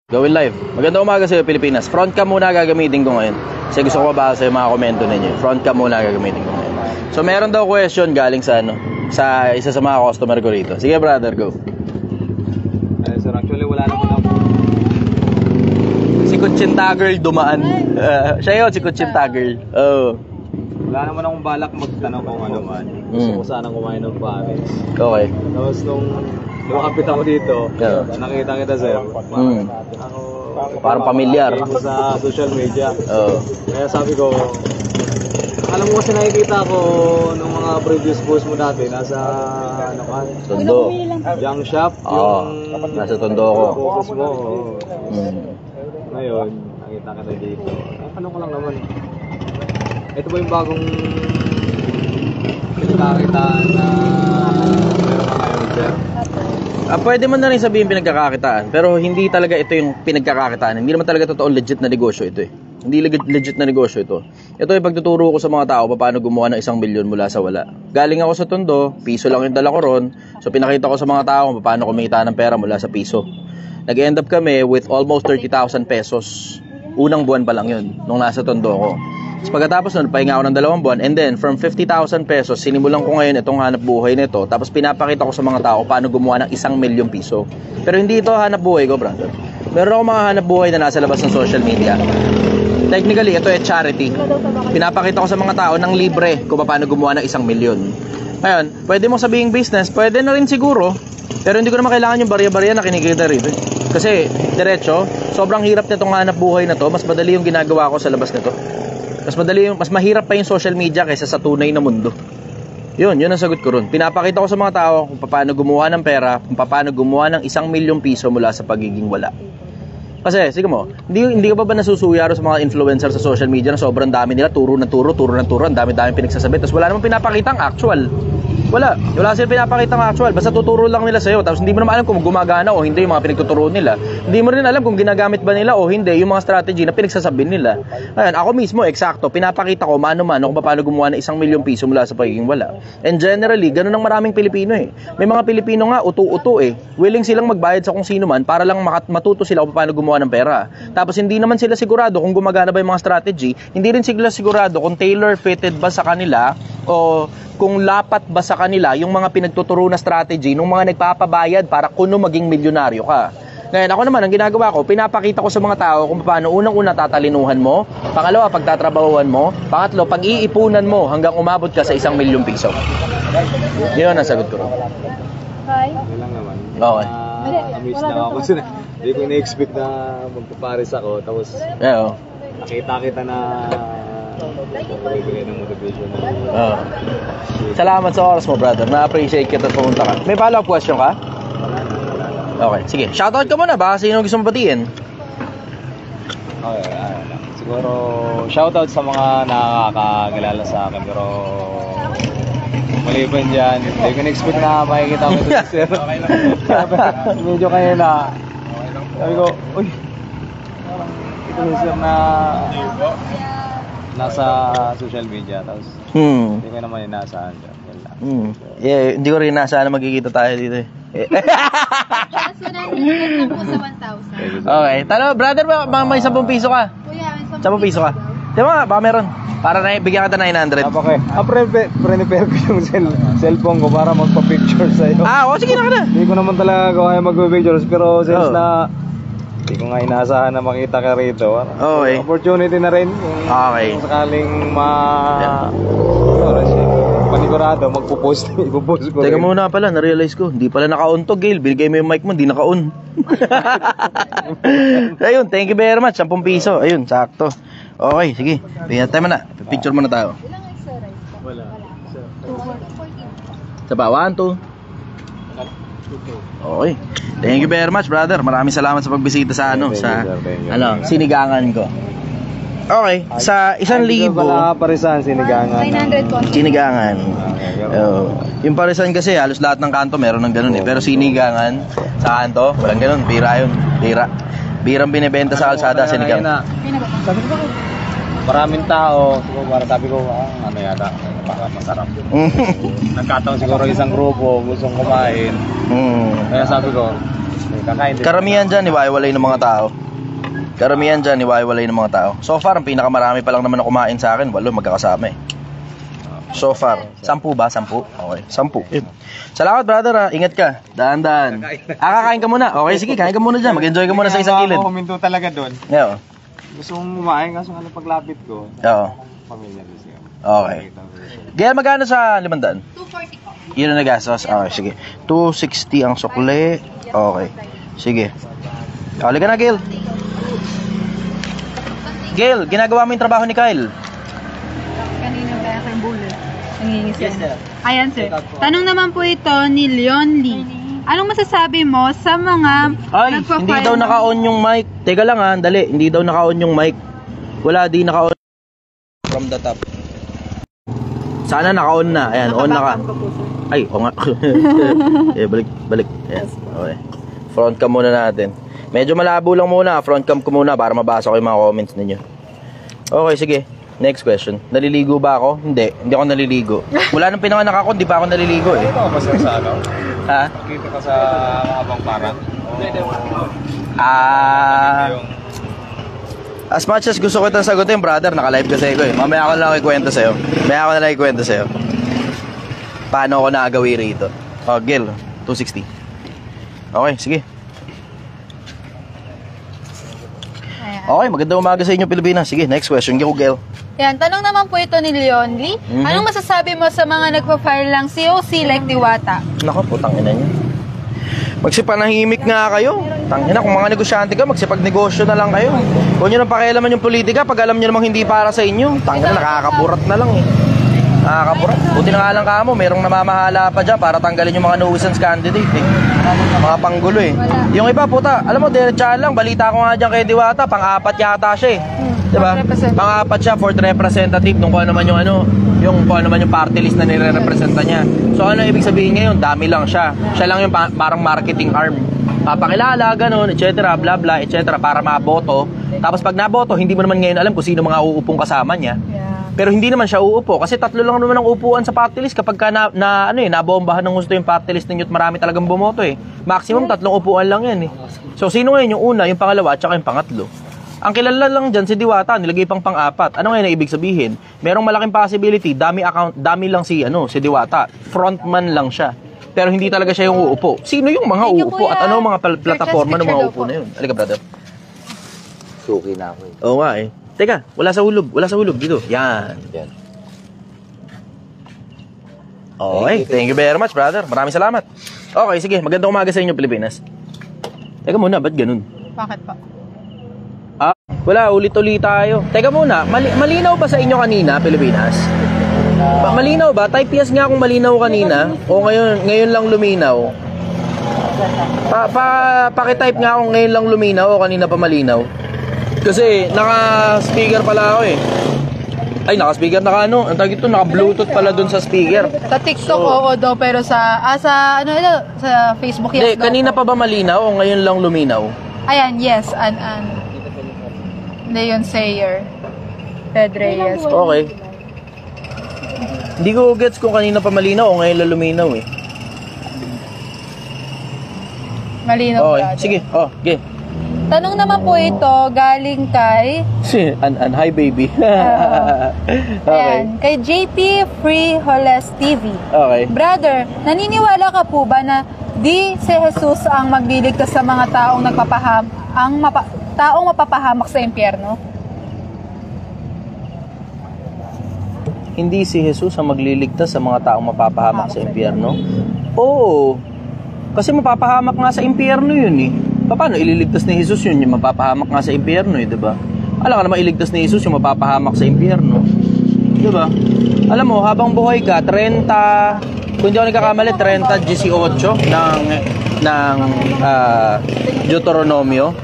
Gawin live. Magandang umaga sa iyo, Pilipinas. Front cam muna gagamitin ko ngayon. Kasi gusto ko mabasa yung mga komento ninyo. Front cam muna gagamitin ko ngayon. So meron daw question galing sa sa isa sa mga customer ko rito. Sige brother, go. Sir, actually wala naman ako. Si Kuchinta Girl dumaan. Siya yun, si Kuchinta Girl. Oh. Wala naman akong balak magtanong kung ano man. Gusto ko sanang kumain ng pares. Okay. Tapos nung lumakapit ako dito, nakita kita sir. Parang pamilyar. Sa social media. Oh. Kaya sabi ko, alam mo kasi nakikita ko nung mga previous post mo dati, nasa ano ka? Tondo. Young shop, yung nasa Tondo ko. Focus mo. Ngayon, nakita ka dito. Ano ko lang naman. Ito ba yung bagong pinagkakitaan na meron ka ngayon, sir? Pwede mo na rin sabihin pinagkakakitaan, pero hindi talaga ito yung pinagkakakitaan. Hindi naman talaga totoo legit na negosyo ito eh. Hindi legit na negosyo ito. Ito ay pagtuturo ko sa mga tao paano gumawa ng 1 milyon mula sa wala. Galing ako sa Tondo, piso lang yung dala ko ron. So pinakita ko sa mga tao kung paano kumita ng pera mula sa piso. Nag-end up kami with almost 30,000 pesos. Unang buwan pa lang yun, nung nasa Tondo ko. So pagkatapos nun, pahinga ako ng 2 buwan. And then, from 50,000 pesos, sinimulan ko ngayon itong hanap buhay nito. Tapos pinapakita ko sa mga tao paano gumawa ng 1 milyong piso. Pero hindi ito hanap buhay ko, brother. Meron ako mga hanap buhay na nasa labas ng social media. Technically, ito ay charity. Pinapakita ko sa mga tao ng libre kung paano gumawa ng 1 milyon. Ngayon, pwede mong sabihin business, pwede na rin siguro. Pero hindi ko naman kailangan yung barya-barya na kinikita rito. Kasi, diretso, sobrang hirap nitong hanap buhay na to. Mas madali yung ginagawa ko sa labas nito. Mas mahirap pa yung social media kaysa sa tunay na mundo. Yun ang sagot ko ron. Pinapakita ko sa mga tao kung paano gumawa ng pera, kung paano gumawa ng 1 milyong piso mula sa pagiging wala. Kasi, sige mo, hindi ka ba nasusuyaro sa mga influencer sa social media na sobrang dami nila, turo ng turo, ang dami-dami pinagsasabi, tapos wala namang pinapakita ang actual. Wala silang pinapakita ang actual, basta tuturo lang nila sa'yo, tapos hindi mo naman alam kung gumagana o hindi yung mga pinagtuturo nila. Hindi mo rin alam kung ginagamit ba nila o hindi yung mga strategy na pinagsasabi nila. Ngayon, ako mismo, eksakto, pinapakita ko mano-mano kung paano gumawa ng 1 milyong piso mula sa pagiging wala. And generally, ganun ang maraming Pilipino eh. May mga Pilipino nga, uto-uto eh. Willing silang magbayad sa kung sino man para lang matuto sila kung paano gumawa ng pera. Tapos hindi naman sila sigurado kung gumagana ba yung mga strategy. Hindi rin sila sigurado kung tailor-fitted ba sa kanila o kung lapat ba sa kanila yung mga pinagtuturo na strategy ng mga nagpapabayad para kuno maging milyonaryo ka. Ngayon, ako naman, ang ginagawa ko, pinapakita ko sa mga tao kung paano unang-una tatalinuhan mo, pangalawa, pagtatrabahuan mo, pangatlo, pag-iipunan mo hanggang umabot ka sa 1 milyong piso. Yun ang sagot ko. Hi. Okay lang naman. Okay. Amiss na ako. Hindi ko na-expect na magpapares ako. Tapos, nakita kita na bibigay ng motivation. Salamat sa oras mo, brother. Na-appreciate kita at pumunta ka. May follow-up question ka? Okay, sige. Shoutout ka muna ba? Sino gusto mong batiin? Okay, siguro shoutout sa mga nakakakilala sa akin. Pero maliban dyan, hindi ko na-expect na makikita ko ito sir. Medyo kayo na sabi ko, uy, ito si sir na nasa social media. Tapos hindi ko naman inaasahan dyan. Yeah, hindi ko rin inaasahan na magkikita tayo dito eh. Okay, talo brother, may 10 piso ka. Kuya, may 10 piso ka. Di ba, baka meron. Para na bigyan kita 900. Okay. Prepare ko yung cellphone ko para magpa-picture sa'yo. Sige na. Hindi ko naman talaga kaya magpa-pictures pero since na hindi ko nga inaasahan na makita ka rito. Okay. Opportunity na rin. Kung sakaling panigurado, ipopost ko Teka rin. muna pala, na-realize ko, hindi pala naka-on to, Gail. Binigay mo yung mic mo, hindi naka-on. Ayun, thank you very much. 10 piso. Ayun, sakto. Okay, sige. Tingnan tayo na. Picture muna tayo. Ilang extra rice ka? Wala. 214. Sa ba? 1, 2. Okay. Thank you very much, brother. Maraming salamat sa pagbisita sa sinigangan ko. Okay, sa 1,000 Wala parisan, sinigangan. 900 po. sinigangan. Yung parisan kasi halos lahat ng kanto meron ng ganun eh. Pero sinigangan sa kanto, walang ganun. Bira yun. Birang binibenta sa kalsada, sinigang. Sabi ko, maraming tao. Sabi ko, ano yata, masarap. Nagkataon siguro isang grupo gustong kumain. Kaya sabi ko, Kakain din. Karamihan dyan, iwaiwalay ng mga tao. Karamihan dyan, iwaiwalay ng mga tao. So far, ang pinakamarami pa lang naman na kumain sa akin, 8 magkakasama eh. So far, 10 ba? 10? Okay, 10. Yun. Salamat brother ha, ingat ka. Daan-daan. Kakain ka muna. Okay, sige, kain ka muna dyan. Mag-enjoy ka muna sa isang gilid. Ako huminto talaga doon. Oo. Gusto kong kumain, kaso nga paglapit ko, Oo. pamilya ko siya. Okay. Gail, magkano sa 500? 240 po. Yun ang nagastos? Okay, sige. 260 ang sukle. Okay. Sige. Halika na, Gail. Gail, ginagawa mo yung trabaho ni Kyle. Kanina kaya kayong bullet. Nangingis yan. Ayan, sir. Tanong naman po ito ni Leon Lee. Anong masasabi mo sa mga Ay, hindi daw naka-on yung mic. Teka lang ha, dali. Hindi daw naka-on yung mic. Wala, di naka-on. From the top. Sana naka-on na. Ayan, on na ka. Ay, o nga. balik. Ayan, okay. Front cam muna natin. Medyo malabo lang muna. Front cam ko muna para mabasa ko yung mga comments ninyo. Okay, sige. Next question. Naliligo ba ako? Hindi ako naliligo. Wala nang pinanganak ako, di pa ako naliligo eh. Kita ko ba sa ano? Ha? Kita ka sa mga bang parang? As much as gusto ko itang sagutin, brother, naka-live kasi ako eh. Mamaya ako na lang ikwento sa'yo. Paano ako nakagawi rito? Oh, Gil, 260. Okay, sige. Okay, magandang umaga sa inyo, Pilipinas. Sige, next question. Gil. Yan, tanong naman po ito ni Leon Lee. Anong masasabi mo sa mga nagpa-file lang COC like Diwata? Nako, putang ina niyo. Magsipanahimik nga kayo. Tangina, kung mga negosyante ka, magsipagnegosyo na lang kayo. Huwag nyo nang pakialaman yung politika pag alam nyo namang hindi para sa inyo. Tangina, nakakaburat na lang eh. Nakakaburat. Buti na nga lang kamo, merong namamahala pa dyan para tanggalin yung mga nuisance candidate eh. Mga panggulo eh. Yung iba, puta, alam mo, diretsahan lang. Balita ko nga dyan kay Diwata, pang-4 yata siya eh. Diba? Pang-4 siya, 4th representative nung kung ano man yung kung ano man yung party list na nire-representa niya. So ano ibig sabihin ngayon? Dami lang siya. Siya lang yung parang marketing arm. Papakilala, ganun, etc. bla bla, etc. para maboto. Tapos pag naboto, hindi mo naman ngayon alam kung sino mga uupong kasama niya. Pero hindi naman siya uupo kasi 3 lang naman ang upuan sa party list kapag ka nabombahan ng gusto yung party list ninyo at marami talagang bumoto eh. Maximum 3 upuan lang yan eh. So sino ngayon yung una, yung pangalawa at saka yung pangatlo? Ang kilala lang dyan si Diwata, nilagay pang pang-4. Ano ngayon ang ibig sabihin? Merong malaking possibility, dami lang si Diwata. Frontman lang siya. Pero hindi talaga siya yung uupo. Sino yung mga uupo at ano mga plataforma ng mga uupo na yun? Halika brother. Suki na ako eh. Oo nga eh. Teka, wala sa hulog dito. Yan. Okay, thank you very much brother. Maraming salamat. Okay, sige, magandang umaga sa inyo Pilipinas. Teka muna, ba't ganun? Bakit pa? Wala, ulit-ulit tayo. Teka muna, malinaw ba sa inyo kanina, Pilipinas? Malinaw ba? Type yes nga kung malinaw kanina o ngayon lang luminaw. Paki-type nga kung ngayon lang luminaw o kanina pa malinaw. Kasi naka-speaker pala ako eh. Ay, naka-speaker, ang tawag ito, naka-bluetooth pala dun sa speaker. Sa TikTok, oo daw, pero sa Facebook, yes. Hindi, kanina pa ba malinaw o ngayon lang luminaw? Ayan, yes, Leon Sayer. Ted Reyes. Okay. Hindi ko gets kung kanina pa malinaw o ngayon lang luminaw eh. Malinaw Okay, brother. sige. Okay. Tanong naman po ito, galing kay... Hi baby. Okay. Ayan, kay JP Free Holes TV. Okay. Brother, naniniwala ka po ba na di si Jesus ang magliligtas sa mga taong taong mapapahamak sa impyerno? Hindi si Jesus ang magliligtas sa mga taong mapapahamak sa impyerno? Oo. Kasi mapapahamak nga sa impyerno yun eh. Paano ililigtas ni Jesus yun? Yung mapapahamak nga sa impyerno eh, diba? Alam ka naman iligtas ni Jesus yung mapapahamak sa impyerno. Diba? Alam mo, habang buhay ka, 30, kung hindi ako nagkakamali, 30:18 ng Deuteronomio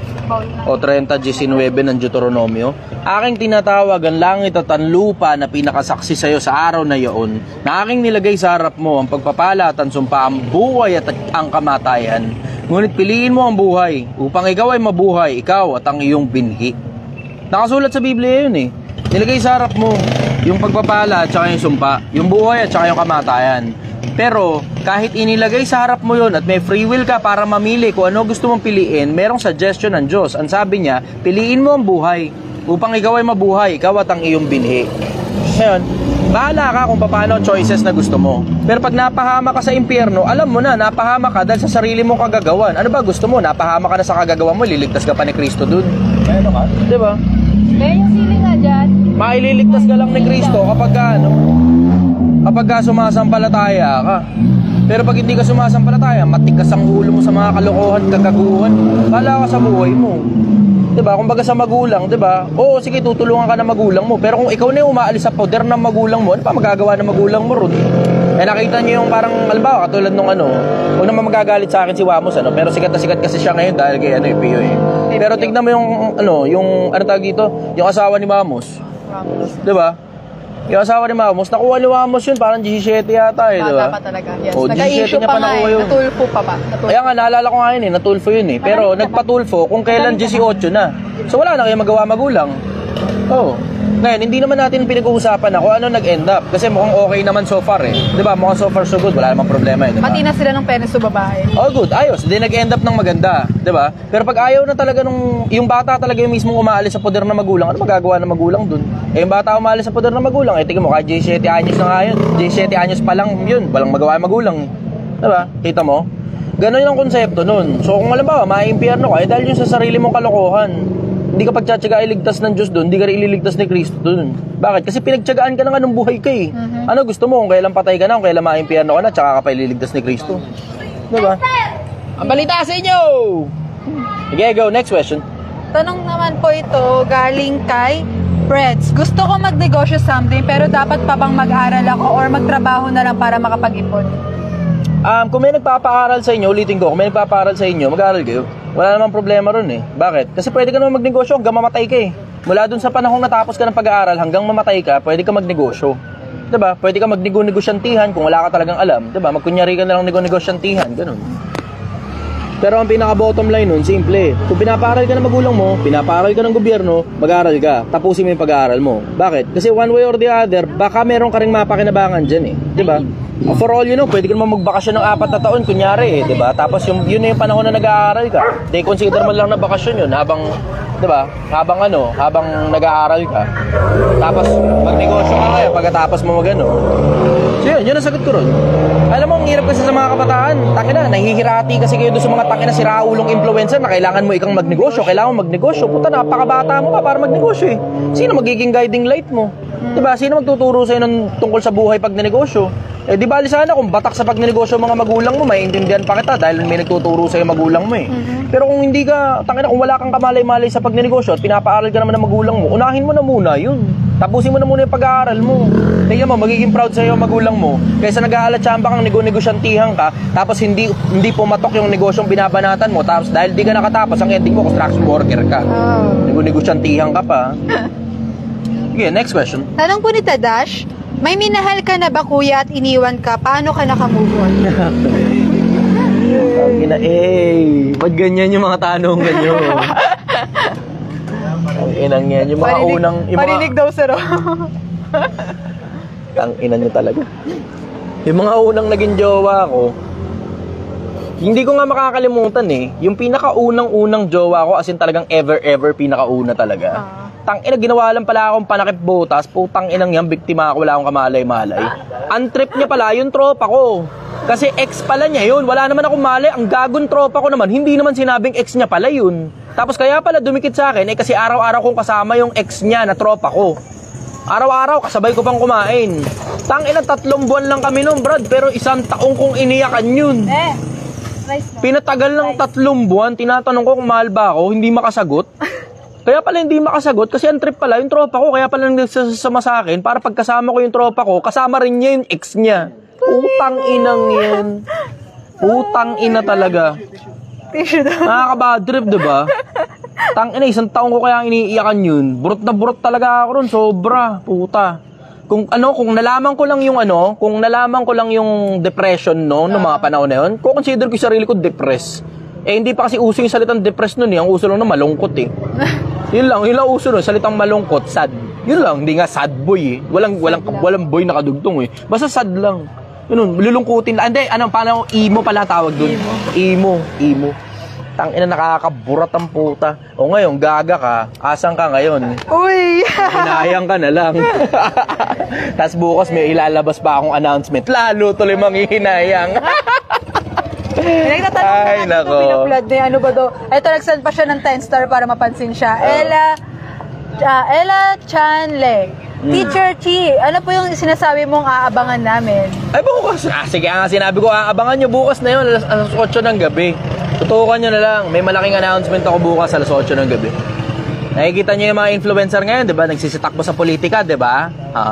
o 30:19 ng Deuteronomio. Aking tinatawag ang langit at ang lupa na pinakasaksi sa iyo sa araw na iyon, na aking nilagay sa harap mo ang pagpapala at ang sumpa, ang buhay at ang kamatayan. Ngunit piliin mo ang buhay upang ikaw ay mabuhay, ikaw at ang iyong binhi. Nakasulat sa Biblia yun eh. Nilagay sa harap mo yung pagpapala at saka yung sumpa, yung buhay at saka yung kamatayan. Pero kahit inilagay sa harap mo yun at may free will ka para mamili kung ano gusto mong piliin, merong suggestion ng Diyos. Ang sabi niya, piliin mo ang buhay upang ikaw ay mabuhay, ikaw at ang iyong binhi. Ngayon, bahala ka kung paano ang choices na gusto mo. Pero pag napahama ka sa impyerno, alam mo na, napahama ka dahil sa sarili mong kagagawan. Ano ba gusto mo? Napahama ka na sa kagagawan mo, liligtas ka pa ni Kristo dun. Ano ka? Diba? Kaya yung feeling nga dyan. Maililigtas ka lang ni Kristo kapag ka sumasampalataya ka. Pero pag hindi ka sumasampalataya, matigas ang ulo mo sa mga kalokohan, kagaguhan. Bahala ka sa buhay mo. Diba? Kung baga sa magulang, diba? Oo, sige, tutulungan ka ng magulang mo. Pero kung ikaw na yung umaalis sa poder ng magulang mo, ano pa magagawa ng magulang mo ron? Eh, nakita niyo yung parang, halimbawa, katulad nung huwag naman magagalit sa akin si Wamos, pero sikat na sikat kasi siya ngayon dahil kay Pio eh. Pero tignan mo yung tawag dito? Yung asawa ni Wamos. Diba? Yung asawa ni Wamos, nakuha ni Wamos yun, parang 17 yata eh, diba? Bata pa talaga, yes. O, 17 niya pa nakuha yun. Natulfo pa ba? Kaya nga, naalala ko nga yun natulfo yun eh. Pero nagpatulfo kung kailan 18 na. So wala na kayo magawa magulang. Oo. Ngayon, hindi naman natin pinag-uusapan na kung ano nag-end up. Kasi mukhang okay naman so far eh. Diba? Mukhang so far so good. Wala namang problema eh. Diba? Pati na sila ng penis sa babae. Oh, good. Ayos. Hindi nag-end up ng maganda. Diba? Pero pag ayaw na talaga yung bata talaga yung mismong umaalis sa poder ng magulang, ano magagawa ng magulang dun? Eh, yung bata umaalis sa poder ng magulang, tingnan mo, kahit 17 anyos na nga yun. 17 anyos pa lang yun. Walang magawa ng magulang. Diba? Kita mo? Ganon yung konsepto nun. So, kung alam ba, maiimpyerno ka, dahil yun sa sarili mong kalokohan. Hindi ka pagtsatsaga iligtas ng Diyos doon, hindi ka rin ililigtas ni Kristo doon. Bakit? Kasi pinagtsagaan ka na nga ng buhay ka eh. Ano gusto mo? Kung kailan patay ka na, kung kailan maimpyerno ka na, tsaka ka pa ililigtas ni Kristo. Diba? Ang balita sa inyo! Okay, go. Next question. Tanong naman po ito, galing kay Freds. Gusto ko magnegosyo something, pero dapat pa bang mag-aral ako or magtrabaho na lang para makapag-ipon? Kung may nagpapaaral sa inyo, ulitin ko, kung may nagpapaaral sa inyo, mag-aaral kayo. Wala namang problema ron eh. Bakit? Kasi pwede ka naman magnegosyo hanggang mamatay ka eh. Mula dun sa panahong natapos ka ng pag-aaral hanggang mamatay ka, pwede ka magnegosyo. Diba? Pwede ka magnego-negosyantihan kung wala ka talagang alam. Diba? Magkunyari ka na lang nego-negosyantihan. Ganun. Pero ang pinaka-bottom line nun, simple. Kung pinapaaral ka ng magulang mo, pinapaaral ka ng gobyerno, mag-aaral ka. Tapusin mo yung pag-aaral mo. Bakit? Kasi one way or the other, baka meron ka ring mapakinabangan dyan eh. Diba? For all you know, pwede ka naman magbakasyon ng 4 na taon, kunyari eh, diba? Tapos yun na yung panahon na nag-aaral ka. They consider mo lang na bakasyon yun habang, diba? Habang nag-aaral ka. Tapos magnegosyo ka kaya pagkatapos mo So yun ang sagot ko ron. Alam mo, ang hirap kasi sa mga kabataan. Takina, nahihirati kasi kayo doon sa mga takina siraulong influencer na kailangan mo ikang magnegosyo, kailangan mo magnegosyo. Puta, napakabata mo pa para magnegosyo eh. Sino magiging guiding light mo? Diba? Sino magtuturo sa'yo tungkol sa buhay pag ninegosyo? Eh, di bali sana kung batak sa pagnenegosyo mga magulang mo, maiintindihan pa kita dahil may nagtuturo sa'yo magulang mo eh. Pero kung hindi ka, tangina, kung wala kang kamalay-malay sa pagnenegosyo at pinapaaral ka naman ng magulang mo, unahin mo na muna yun. Tapusin mo na muna yung pag-aaral mo. Tingnan mo, magiging proud sa'yo magulang mo. Kaysa nag-aalatsamba kang nego-negosyantihan ka, tapos hindi pumatok yung negosyong binabanatan mo, tapos dahil di ka nakatapos, ang ending mo, construction worker ka. Nego-negosyantihan ka pa. Okay, next question. Tanong po ni Tadash, may minahal ka na ba kuya at iniwan ka? Paano ka nakamove on? Ba't ganyan yung mga tanong ganyo? Ang inang yan, yung mga unang... Parinig daw sir. Ang ina nyo talaga. Yung mga unang naging jowa ko, hindi ko nga makakalimutan eh. Yung pinakaunang jowa ko, as in talagang ever pinakauna talaga. Tangina, ginawa lang pala akong panakip botas. Putang inang yan, biktima ako, wala akong kamalay-malay. Ang trip niya pala, yung tropa ko. Kasi ex pala niya yun. Wala naman akong malay. Ang gagon tropa ko naman, hindi naman sinabing ex niya pala yun. Tapos kaya pala dumikit sa akin, kasi araw-araw kong kasama yung ex niya na tropa ko. Araw-araw, kasabay ko pang kumain. Tangina, 3 buwan lang kami nun, Brad. Pero 1 taong kong iniyakan yun. Pinatagal ng 3 buwan, tinatanong ko kung mahal ba ako, hindi makasagot. Kaya pala hindi makasagot kasi ang trip pala yung tropa ko, kaya pala nagsasama sa akin para pagkasama ko yung tropa ko, kasama rin niya yung ex niya. Putang inang yan. Putang ina talaga. Nakaka-bad trip, diba? Tangina, 1 taong ko kaya iniiyakan yun. Burot na burot talaga ako ron, sobra. Puta. Kung nalaman ko lang yung depression no, noong mga panahon na yun, consider ko yung sarili ko depressed. Eh, hindi pa kasi uso yung salitang depressed nun eh. Ang uso lang na malungkot eh. Yun lang uso nun, salitang malungkot, sad. Yun lang, hindi nga sad boy eh. Walang boy nakadugtong eh. Basta sad lang. Ganun, lulungkutin. Hindi, paano, emo pala tawag dun. Emo. Tangina, nakakaburat ang puta. O ngayon, gaga ka, asan ka ngayon? Uy! Hinayang ka na lang. Tapos bukas may ilalabas pa akong announcement. Lalo tuloy manghihinayang. Nagtatanong Ay, na nako. pinoplad niya, ano ba daw? Ito, nagsend pa siya ng 10 star para mapansin siya. Ella Chanle. Teacher Chi, ano po yung sinasabi mong aabangan namin? Ay, bukas. Sige nga, sinabi ko, abangan nyo bukas na yun, alas 8 ng gabi. Tutukan nyo na lang. May malaking announcement ako bukas, alas 8 ng gabi. Nakikita nyo yung mga influencer ngayon, di ba? Nagsisitakbo sa politika, di ba?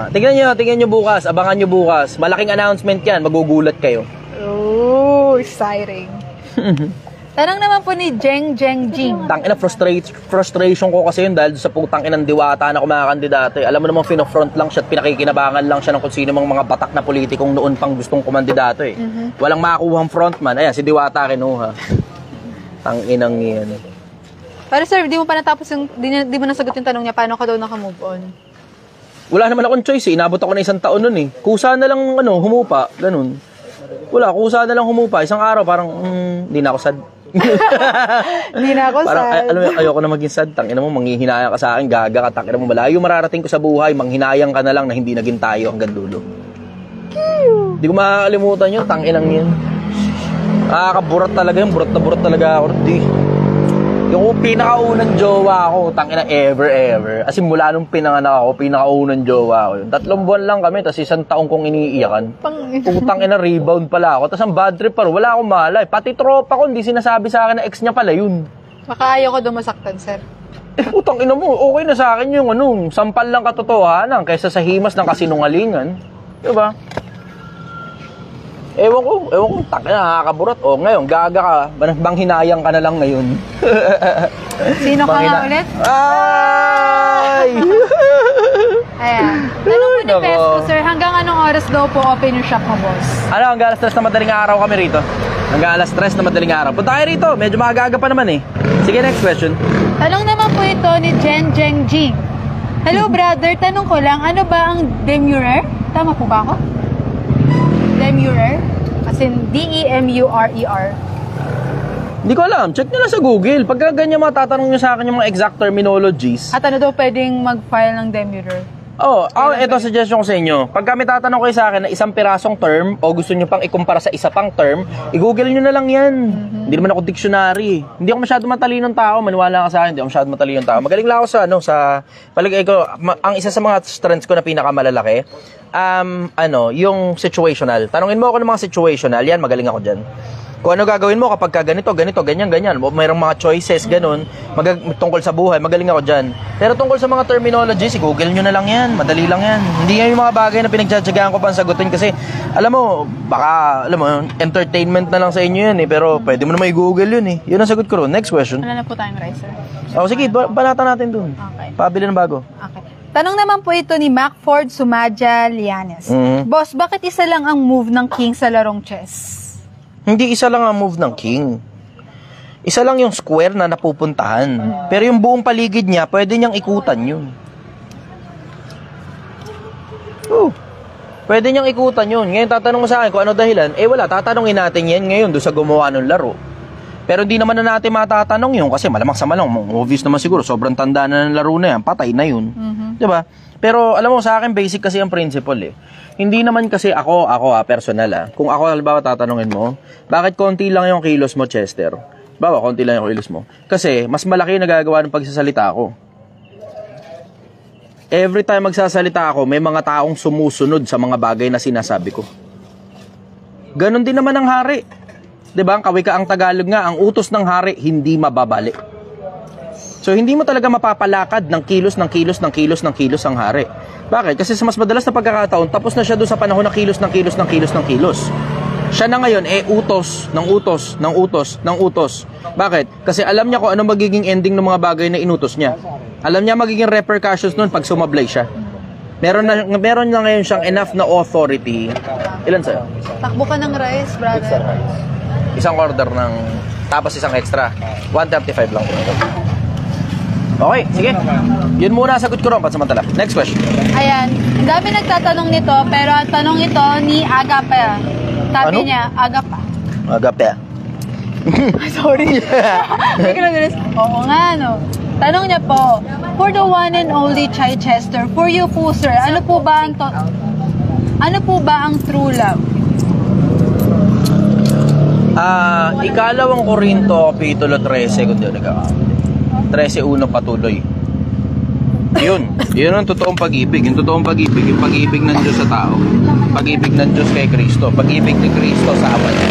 Tingnan nyo bukas, abangan nyo bukas. Malaking announcement yan, magugulat kayo. Oh, exciting. Tanong naman po ni Jeng Jing. Tangina, frustration ko kasi yun dahil sa putang inang diwata na kumakandidato. Alam mo naman, fino-front lang siya at pinakikinabangan lang siya ng kung sino mga batak na politikong noon pang gustong kumandidato eh. Walang makakuhang frontman. Ayan, si Diwata kinuha. Tanginang yan. Pero sir, di mo pa natapos yung, di mo nasagot yung tanong niya, paano ka daw naka-move on? Wala naman akong choice eh. Inabot ako na 1 taon nun eh. Kusa na lang humupa. Ganun. Wala, kusa na lang humupa. Isang araw parang, hindi na ako sad. Hindi na ako Parang, sad. ayoko na maging sad. Tangina mo, manghihinayang ka sa akin, gaga ka. Tangina mo, malayo mararating ko sa buhay. Manghinayang ka na lang na hindi naging tayo hanggang dulo. Hindi ko makakalimutan yun. Tanginang yun. Nakakaburat talaga yun. Burat na burat talaga ako. Yung pinakaunang jowa ko, tangina ever. As in, mula nung pinanganak ako, pinakaunang jowa ko yun. 3 buwan lang kami, tapos 1 taong kong iniiyakan. Putang ina, rebound pala ako. Tapos ang bad trip pa, wala akong malay. Pati tropa ko, hindi sinasabi sa akin na ex niya pala yun. Baka ayaw ko daw masaktan, sir. Putang ina mo, okay na sa akin yung sampal lang katotohanan kaysa sa himas ng kasinungalingan. Diba? Ewan ko, tangina, nakakaburat. O, ngayon, gaga ka, banghinayang ka na lang ngayon. Sino ka nga ulit? Ay! Ayan. Tanong po ni Pesco, sir, hanggang anong oras daw po open yung shop mo, boss? Hanggang alas 3 na madaling araw kami rito. Hanggang alas 3 na madaling araw. Punta kayo rito, medyo magaga pa naman eh. Sige, next question. Tanong naman po ito ni Jen Jeng Jing. Hello, brother. Tanong ko lang, ano ba ang demurrer? Tama po ba ako? Demurrer? As in, D-E-M-U-R-E-R. Hindi ko alam. Check nyo lang sa Google. Pagka ganyan matatanong nyo sa akin yung mga exact terminologies. At ano daw pwedeng mag-file ng demurrer? Ito suggestion ko sa inyo. Pag kami tatanong kayo sa akin na 1 pirasong term o gusto nyo pang ikumpara sa isa pang term, i-google nyo na lang yan. Hindi naman ako dictionary. Hindi ako masyado matalinong tao. Maniwala ka sa akin, hindi ako masyado matalinong tao. Magaling lang ako sa palagay ko, ang isa sa mga strengths ko na pinakamalalaki, yung situational. Tanungin mo ako ng mga situational, yan, magaling ako dyan. Kung ano gagawin mo kapag ka ganito, ganyan. Mayroong mga choices, ganun. Tungkol sa buhay, magaling ako dyan. Pero tungkol sa mga terminologies, i-google nyo na lang yan. Madali lang yan. Hindi yan yung mga bagay na pinagtsatsagaan ko pang sagutin kasi, baka entertainment na lang sa inyo yan eh. Pero pwede mo naman i-google yun eh. Yun ang sagot ko ron. Next question. Wala na po tayong rice, sir. Sige, banatan natin dun. Okay. Pabili ng bago. Okay. Tanong naman po ito ni Macford Sumadja Lianes. Boss, bakit isa lang ang move ng king sa larong chess? Hindi isa lang ang move ng king. Isa lang yung square na napupuntahan. Pero yung buong paligid niya, pwede niyang ikutan yun. Pwede niyang ikutan yun. Ngayon tatanong mo sa akin kung ano dahilan. Wala, tatanungin natin yan ngayon doon sa gumawa ng laro. Pero hindi naman na natin matatanong yun kasi malamang sa malang. Obvious naman siguro, sobrang tanda na ng laro na yan. Patay na yun. Diba? Pero alam mo, sa akin basic kasi ang principle eh. Hindi naman kasi ako personal Kung ako halimbawa tatanungin mo, bakit konti lang yung kilos mo, Chester? Bawa, konti lang yung kilos mo. Kasi mas malaki yung nagagawa ng pagsasalita ko. Every time magsasalita ako, may mga taong sumusunod sa mga bagay na sinasabi ko. Ganon din naman ang hari. 'Di ba? Ang kawika-ang Tagalog nga, ang utos ng hari hindi mababali. So, hindi mo talaga mapapalakad ng kilos ang hari. Bakit? Kasi sa mas madalas na pagkakataon, tapos na siya doon sa panahon na kilos. Siya na ngayon, utos. Bakit? Kasi alam niya kung ano magiging ending ng mga bagay na inutos niya. Alam niya magiging repercussions nun pag sumablay siya. Meron na ngayon siyang enough na authority. Ilan sa'yo? Takbo ka ng rice, brother. Isang order ng, tapos isang extra. 135 lang. Okay, sige. Yun muna sagot ko ron, pansamantala. Next question. Ayan. Ang dami nagtatanong nito, pero ang tanong ito ni Agapa. Sabi Ano? niya, Agapa. Agape. Sorry. Hindi ko na-realize. Oo nga, no. Tanong niya po, for the one and only Chichester, for you po, sir, ano po ba ang true love? Ikalawang Korinto, Kapitulo 13, kung di ako nagkakamali. 13:1 patuloy. Yun ang totoong pag-ibig. Yung totoong pag-ibig, yung pag-ibig ng Diyos sa tao. Pag-ibig ng Diyos kay Kristo. Pag-ibig ni Kristo sa Ama niya.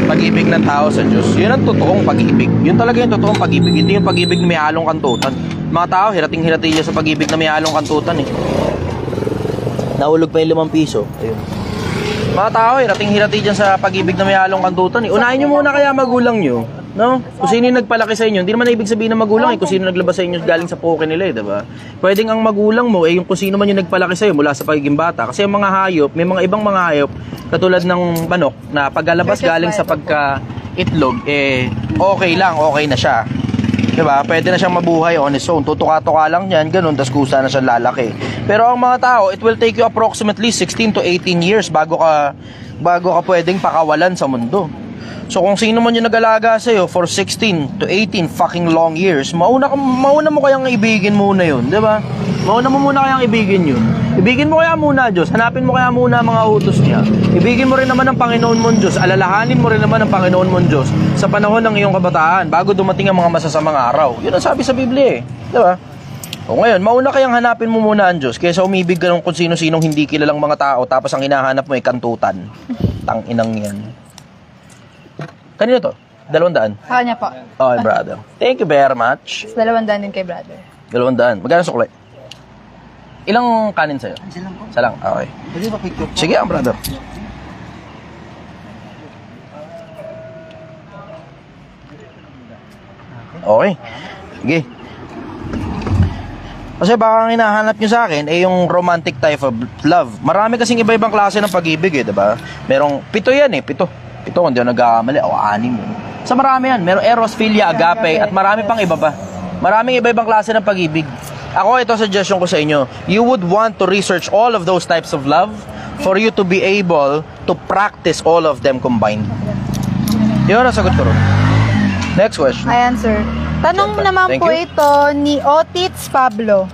Pag-ibig ng tao sa Diyos. Yun ang totoong pag-ibig. Yun talaga yung totoong pag-ibig. Hindi yung pag-ibig na may halong kantutan. Mga tao, hirating-hirati niya sa pag-ibig na may halong kantutan eh. Nahulog pa yung 5 piso. Ayun. Mga tao, hirating-hirati dyan sa pag-ibig na may halong kantutan eh. Unahin nyo muna kaya magulang nyo. No? Kung sino yung nagpalaki sa inyo, hindi naman na ibig sabihin ng magulang eh, kung sino naglabas sa inyo galing sa poke nila eh, diba? Pwedeng ang magulang mo eh, yung kung sino man yung nagpalaki sa'yo mula sa pagiging bata. Kasi yung mga hayop, may mga ibang mga hayop, katulad ng manok, na paglalabas galing sa pagka-itlog, eh, okay lang, okay na siya. Diba? Pwede na siyang mabuhay on his own. Tutuka-tuka lang yan, ganun, tas kusa na siya lalaki. Pero ang mga tao, it will take you approximately 16 to 18 years bago ka pwedeng pakawalan sa mundo. So kung sino man yung nag-alaga sa'yo for 16 to 18 fucking long years, mauna mo kayang ibigin muna yun, di ba? Mauna mo muna kayang ibigin yun. Ibigin mo kaya muna Diyos, hanapin mo kaya muna mga utos niya. Ibigin mo rin naman ang Panginoon mong Diyos, alalahanin mo rin naman ang Panginoon mong Diyos sa panahon ng iyong kabataan bago dumating ang mga masasamang araw. Yun ang sabi sa Biblia eh, di ba? O ngayon, mauna kayang hanapin mo muna ang Diyos kaysa umibig ka ng kung sino-sinong hindi kilalang mga tao tapos ang hinahanap mo ay kantutan. Tang-inang yan. Kanino to? 200? Sa kanya po. Okay, brother. Thank you very much. 200 din kay brother. 200. Magkano sukli? Ilang kanin sa'yo? Isa lang. Okay. Sige, ang brother. Okay. Sige. Kasi baka ang hinahanap nyo sa akin ay yung romantic type of love. Marami kasing iba-ibang klase ng pag-ibig eh, diba? Merong 7 yan eh, 7. Ito, kung di ako nagkakamali, o 6. Sa marami yan. Merong eros, philia, agape, at marami pang iba pa. Maraming iba-ibang klase ng pag-ibig. Ako, ito suggestion ko sa inyo. You would want to research all of those types of love for you to be able to practice all of them combined. Yun ang sagot ko ron. Next question. Ayan, sir. Tanong naman Thank po you. ito ni Otits Pablo.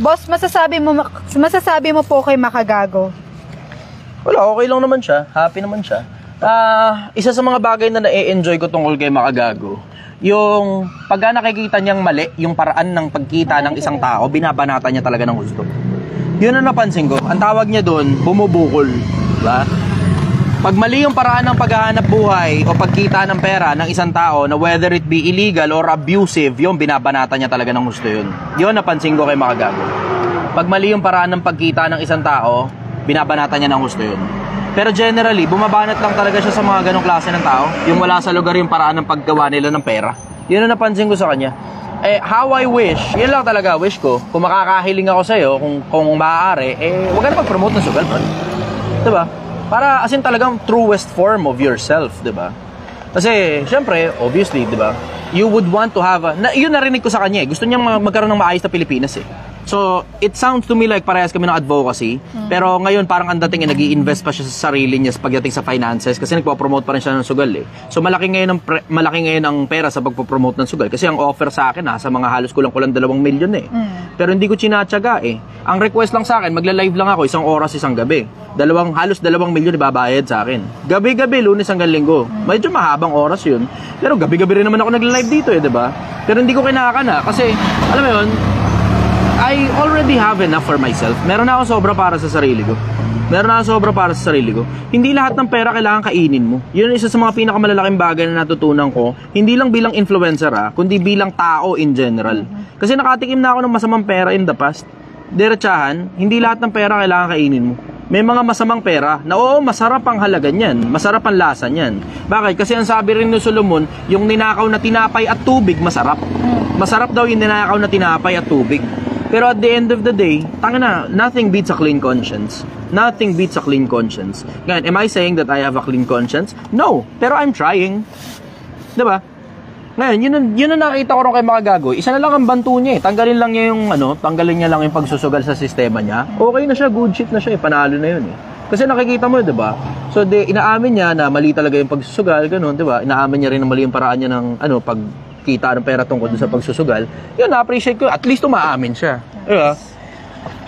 Boss, masasabi mo po kay Makagago? Wala, okay lang naman siya. Happy naman siya. Isa sa mga bagay na na-enjoy ko tungkol kay Makagago, yung pagka nakikita niyang mali, yung paraan ng pagkita ng isang tao, binabanata niya talaga ng gusto. Yun ang napansin ko. Ang tawag niya doon, bumubukol. Diba? Pag mali yung paraan ng paghahanap buhay o pagkita ng pera ng isang tao na whether it be illegal or abusive, yung binabanata niya talaga ng gusto yun. Yun napansin ko kay Makagago. Pag mali yung paraan ng pagkita ng isang tao, binabanata niya ng gusto yun. Pero generally, bumabanat lang talaga siya sa mga ganong klase ng tao. Yung wala sa lugar yung paraan ng paggawa nila ng pera. Yun ang napansin ko sa kanya. How I wish, yun lang talaga wish ko. Kung makakahiling ako sa'yo, kung maaari, huwag ka na pag-promote ng sugal, man. Diba? Para as in talagang truest form of yourself, diba? Kasi, syempre, obviously, diba? You would want to have yun narinig ko sa kanya eh. Gusto niyang magkaroon ng maayos na Pilipinas eh. So, it sounds to me like parehas kami ng advocacy. Pero ngayon, parang ang dating nag-i-invest pa siya sa sarili niya pagdating sa finances kasi nagpo-promote pa rin siya ng sugal eh. So, malaki ngayon ang pera sa pagpo-promote ng sugal. Kasi ang offer sa akin, sa mga halos kulang-kulang 2 milyon eh. Pero hindi ko chinatsaga eh. Ang request lang sa akin, magla-live lang ako 1 oras 1 gabi. Halos 2 milyon ibabayad sa akin. Gabi-gabi, Lunes hanggang Linggo. Medyo mahabang oras yun. Pero gabi-gabi rin naman ako nagla-live dito eh, diba? Pero hindi ko kinakana kasi, alam mo yun, I already have enough for myself. Meron na akong sobra para sa sarili ko. Hindi lahat ng pera kailangan kainin mo. Yun ang isa sa mga pinakamalalaking bagay na natutunan ko. Hindi lang bilang influencer kundi bilang tao in general. Kasi nakatikim na ako ng masamang pera in the past. Diretsahan, hindi lahat ng pera kailangan kainin mo. May mga masamang pera na oo, masarap ang halaga niyan, masarap ang lasa niyan. Bakit? Kasi ang sabi rin ni Solomon, yung ninakaw na tinapay at tubig, masarap. Masarap daw yung ninakaw na tinapay at tubig. Pero at the end of the day, nothing beats a clean conscience. Nothing beats a clean conscience. Ngayon, am I saying that I have a clean conscience? No. Pero I'm trying. Diba? Ngayon, yun ang nakita ko rin kay Makagago. Isa na lang ang banto niya eh. Tanggalin niya lang yung pagsusugal sa sistema niya. Okay na siya, good shit na siya eh. Panalo na yun eh. Kasi nakikita mo, 'di ba? So, inaamin niya na mali talaga yung pagsusugal, ganun, 'di ba? Inaamin niya rin na mali yung paraan niya ng pagkita ng pera tungkol sa pagsusugal. Yun, na-appreciate ko. At least umaamin siya. 'Di ba?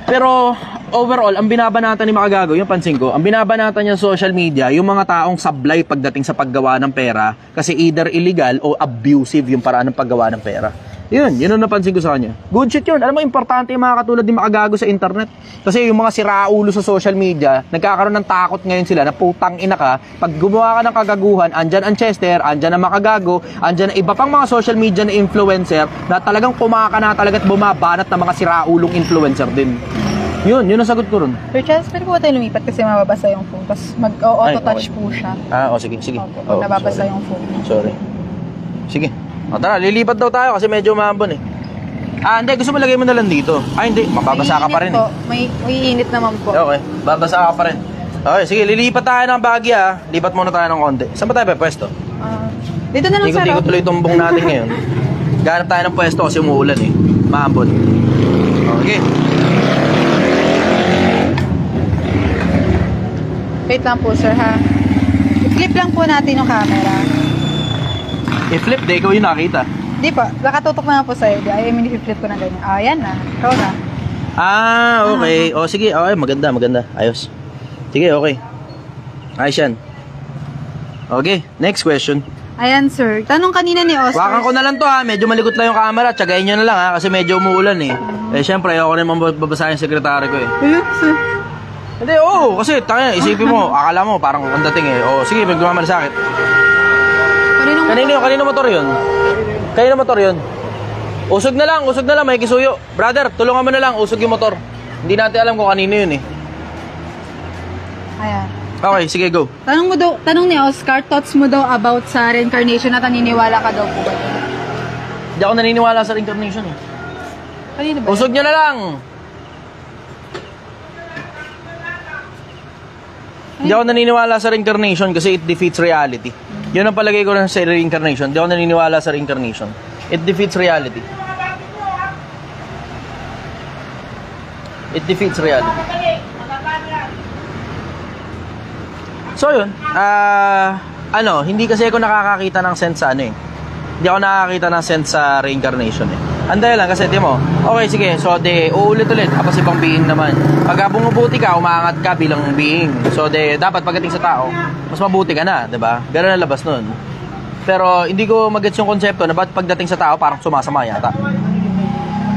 Pero overall, ang binabanatan ni Makagago, yung pansin ko, ang binabanatan niya sa social media, yung mga taong sablay pagdating sa paggawa ng pera kasi either illegal o abusive yung paraan ng paggawa ng pera. Yun ang napansin ko sa kanya. Good shit yun. Alam mo, importante yung mga katulad ni Makagago sa internet. Kasi yung mga siraulo sa social media, nagkakaroon ng takot ngayon sila na putang ina ka. Pag gumawa ka ng kagaguhan, andyan ang Chester, andyan ang Makagago, andyan ang iba pang mga social media na influencer na talagang kumakana talaga at bumabanat ng mga siraulong influencer din. Yun ang sagot ko ron. Sir Charles, pwede po tayo lumipat kasi mababasa yung phone. Tapos mag-auto-touch po siya. Sige. Opo, nababasa yung phone. Sorry. Sige. O tara, lilipat daw tayo kasi medyo maambon eh. Hindi, gusto mo lagay mo na lang dito. Hindi, mababasa ka pa rin po. eh. May init naman po. Okay, babasa ka pa rin. Okay, sige, lilipat tayo ng Baguia. Lipat muna tayo ng konti. Saan ba tayo pwesto? Dito na lang sir. Ikot-ikot tuloy itong buong natin ngayon. Ganap tayo ng pwesto kasi umuulan eh. Maambon. Okay. Wait lang po sir ha. I-flip lang po natin yung camera. I-flip, ikaw yung nakita. Di po, nakatutok na nga po sa'yo. I mean, i-flip ko na ganyan. Yan na. Ikaw na. Okay. Sige. Okay, maganda. Ayos. Sige, okay. Ayos yan. Okay, next question. Ayan, sir. Tanong kanina ni Oscar. Wakan ko na lang to ha. Medyo malikot lang yung camera. Tsagayin nyo na lang ha. Kasi medyo umuulan eh. Syempre, ayoko naman babasahin yung sekretary ko eh. Sir. Hindi, kasi isipin mo, akala mo parang ang dating eh. Sige, magmamalasakit. Kanino motor yun? Kanino motor yun? Usog na lang, may kisuyo. Brother, tulungan mo na lang, usog yung motor. Hindi natin alam kung kanino yun eh. Ayan. Okay, sige, go. Tanong ni Oscar, thoughts mo daw about sa reincarnation at naniniwala ka daw po ba? Hindi ako naniniwala sa reincarnation eh. Kanino ba? Usog nyo na lang. Hindi ako naniniwala sa reincarnation kasi it defeats reality. Yun ang palagay ko rin sa reincarnation. Hindi ako naniniwala sa reincarnation. It defeats reality. It defeats reality. So yun, hindi kasi ako nakakakita ng sense sa Hindi ako nakakakita ng sense sa reincarnation eh. Anday lang kasi, di mo, okay, sige, so uulit-ulit, tapos ibang being naman. Pag bumubuti ka, umaangat ka bilang being. So dapat pagdating sa tao, mas mabuti ka na, di ba? Gano'n ang labas nun. Pero hindi ko magets yung konsepto na bakit pagdating sa tao, parang sumasama yata.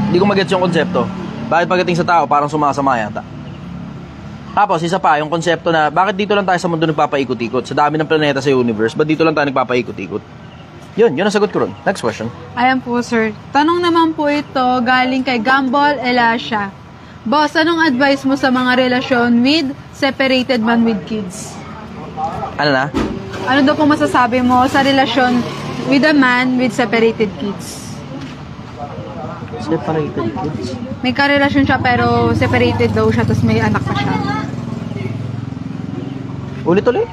Hindi ko magets yung konsepto. Bakit pagdating sa tao, parang sumasama yata. Tapos, isa pa, yung konsepto na, bakit dito lang tayo sa mundo nagpapaikot-ikot? Sa dami ng planeta sa universe, ba't dito lang tayo nagpapaikot-ikot? Yun ang sagot ko ron. Next question. Ayan po, sir. Tanong naman po ito galing kay Gambol Elasha. Boss, anong advice mo sa mga relasyon with separated man with kids? Ano na? Ano daw po masasabi mo sa relasyon with a man with separated kids? Separated kids? May karelasyon siya pero separated daw siya tapos may anak pa siya. Ulit-ulit.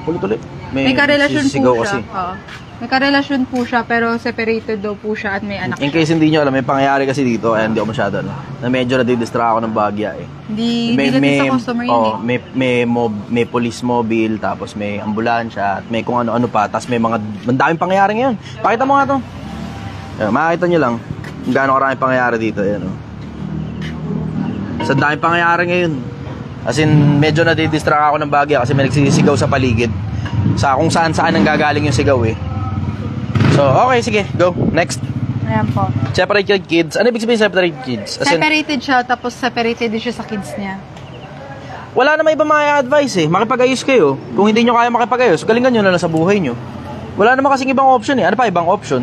May karelasyon po sigaw siya. Kasi. May karelasyon po siya pero separated daw po siya at may anak In case hindi nyo alam, may pangyayari kasi dito, kaya hindi ako masyado, na medyo nadidistract ako ng Baguia eh. Hindi ganun sa customer yun eh. May police mobile, tapos may ambulansya, at may kung ano-ano pa, tapos may daming pangyayari ngayon. Pakita mo nga to. Makakita nyo lang kung gaano karaming pangyayari dito. Sa daming pangyayari ngayon. As in, medyo nadidistract ako ng Baguia kasi may nagsisigaw sa paligid. Sa kung saan-saan ang gagaling yung sigaw eh. So, okay, sige, go. Next. Ayan po. Separated kids. Ano ibig sabihin separated kids? As in, Separated siya, tapos separated din siya sa kids niya. wala naman ibang mga advice eh. Makipag-ayos kayo. Kung hindi nyo kaya makipag-ayos, galingan nyo na lang sa buhay nyo. Wala naman kasing ibang option eh. Ano pa ibang option?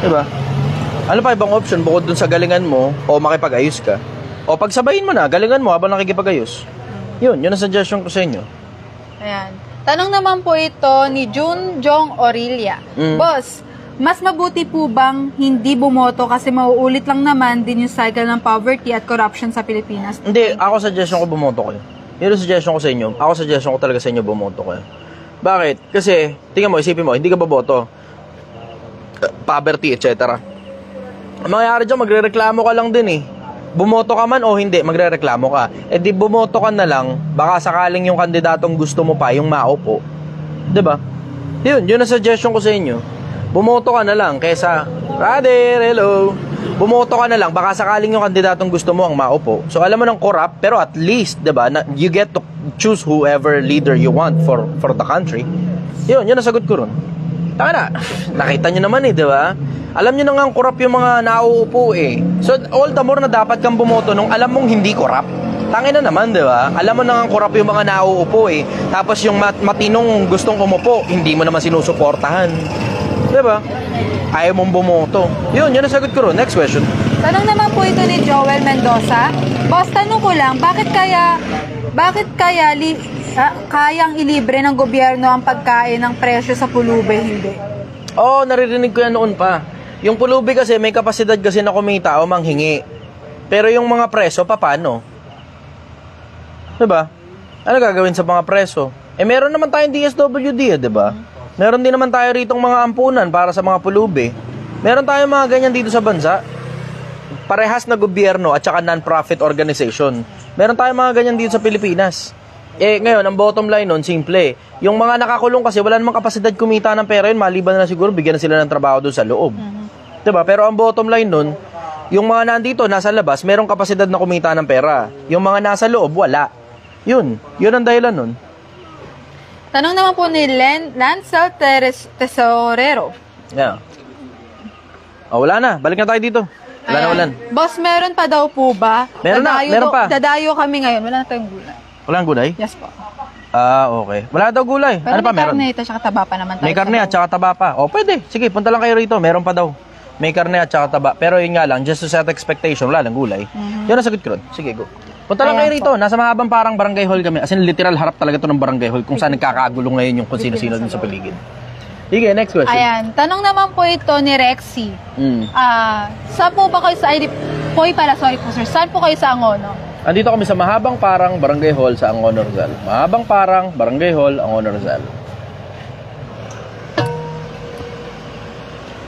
Diba? Ano pa ibang option bukod dun sa galingan mo o makipag-ayos ka? O pagsabayin mo na, galingan mo habang nakikipag-ayos. Yun ang suggestion ko sa inyo. Ayan. Tanong naman po ito ni Jun Jong Aurelia. Boss, mas mabuti po bang hindi bumoto kasi mauulit lang naman din yung cycle ng poverty at corruption sa Pilipinas? Hindi, ako suggestion ko bumoto kayo. Yun ang suggestion ko sa inyo. Ako suggestion ko talaga sa inyo bumoto kayo. Bakit? Kasi, tingnan mo, isipin mo, hindi ka boboto. poverty, etc. Ang mangyayari dyan, magre-reklamo ka lang din eh. Bumoto ka man o hindi, magre-reklamo ka. Eh di bumoto ka na lang, baka sakaling yung kandidatong gusto mo pa, yung maupo. 'Di ba? Yun ang suggestion ko sa inyo. Bumoto ka na lang kaysa, brother, hello. Bumoto ka na lang, baka sakaling yung kandidatong gusto mo ang maupo. So alam mo ng corrupt, pero at least, 'di ba, you get to choose whoever leader you want for the country. Yun ang sagot ko ron. Taka na, nakita nyo naman eh, 'di ba? Alam nyo na nga ang corrupt yung mga nauupo eh. So, all the more na dapat kang bumoto nung alam mong hindi corrupt. Tangin na naman, di ba? Alam mo na nga ang corrupt yung mga nauupo eh. Tapos yung matinong gustong umupo, hindi mo naman sinusuportahan. Di ba? Ayaw mong bumoto. Yun ang sagot ko ron. Next question. Tanong naman po ito ni Joel Mendoza. Boss, tanong ko lang, bakit kaya kayang ilibre ng gobyerno ang pagkain ng presyo sa pulubi, hindi? Oo, naririnig ko yan noon pa. Yung pulubi kasi may kapasidad kasi na kumita o manghingi. Pero yung mga preso, paano? Diba? Ano gagawin sa mga preso? Eh meron naman tayong DSWD, diba? Meron din naman tayo ritong mga ampunan para sa mga pulubi. Meron tayong mga ganyan dito sa bansa. Parehas na gobyerno at saka non-profit organization. Meron tayong mga ganyan dito sa Pilipinas. Eh ngayon, ang bottom line nun, simple. Yung mga nakakulong kasi wala namang kapasidad kumita ng pera yun, maliban na siguro bigyan na sila ng trabaho doon sa loob. Diba? Pero ang bottom line nun, yung mga nandito, nasa labas, merong kapasidad na kumita ng pera. Yung mga nasa loob, wala. Yun ang dahilan nun. Tanong naman po ni Lancel Tesorero. Yeah. Oh, wala na. Balik na tayo dito. Wala na ulan. Boss, meron pa daw po ba? Meron pa. Dadayo kami ngayon. Wala na tayong gulay. Walang gulay? Yes po. Okay. Wala daw gulay. Pero ano pa meron? may karne ito, tsaka taba pa naman tayo. May karne at saka taba pa. O, pwede. Sige, punta lang kayo rito. Meron pa daw. May karne at saka taba. Pero yun nga lang, just to set expectation, wala lang gulay. Yun ang sagot ko ron. Sige, go. Punta lang kayo rito. Nasa mahabang parang barangay hall kami. As in, literal harap talaga to ng barangay hall kung saan nagkakagulo ngayon yung kung sino-sino din sa paligid. Sige, next question. Ayan. Tanong naman po ito ni Rexy. Saan po ba kayo sa sorry po sir. Saan po kayo sa Angono? Andito kami sa Mahabang Parang, Barangay Hall sa Angono, Rizal. Mahabang Parang, Barangay Hall, Angono, Rizal.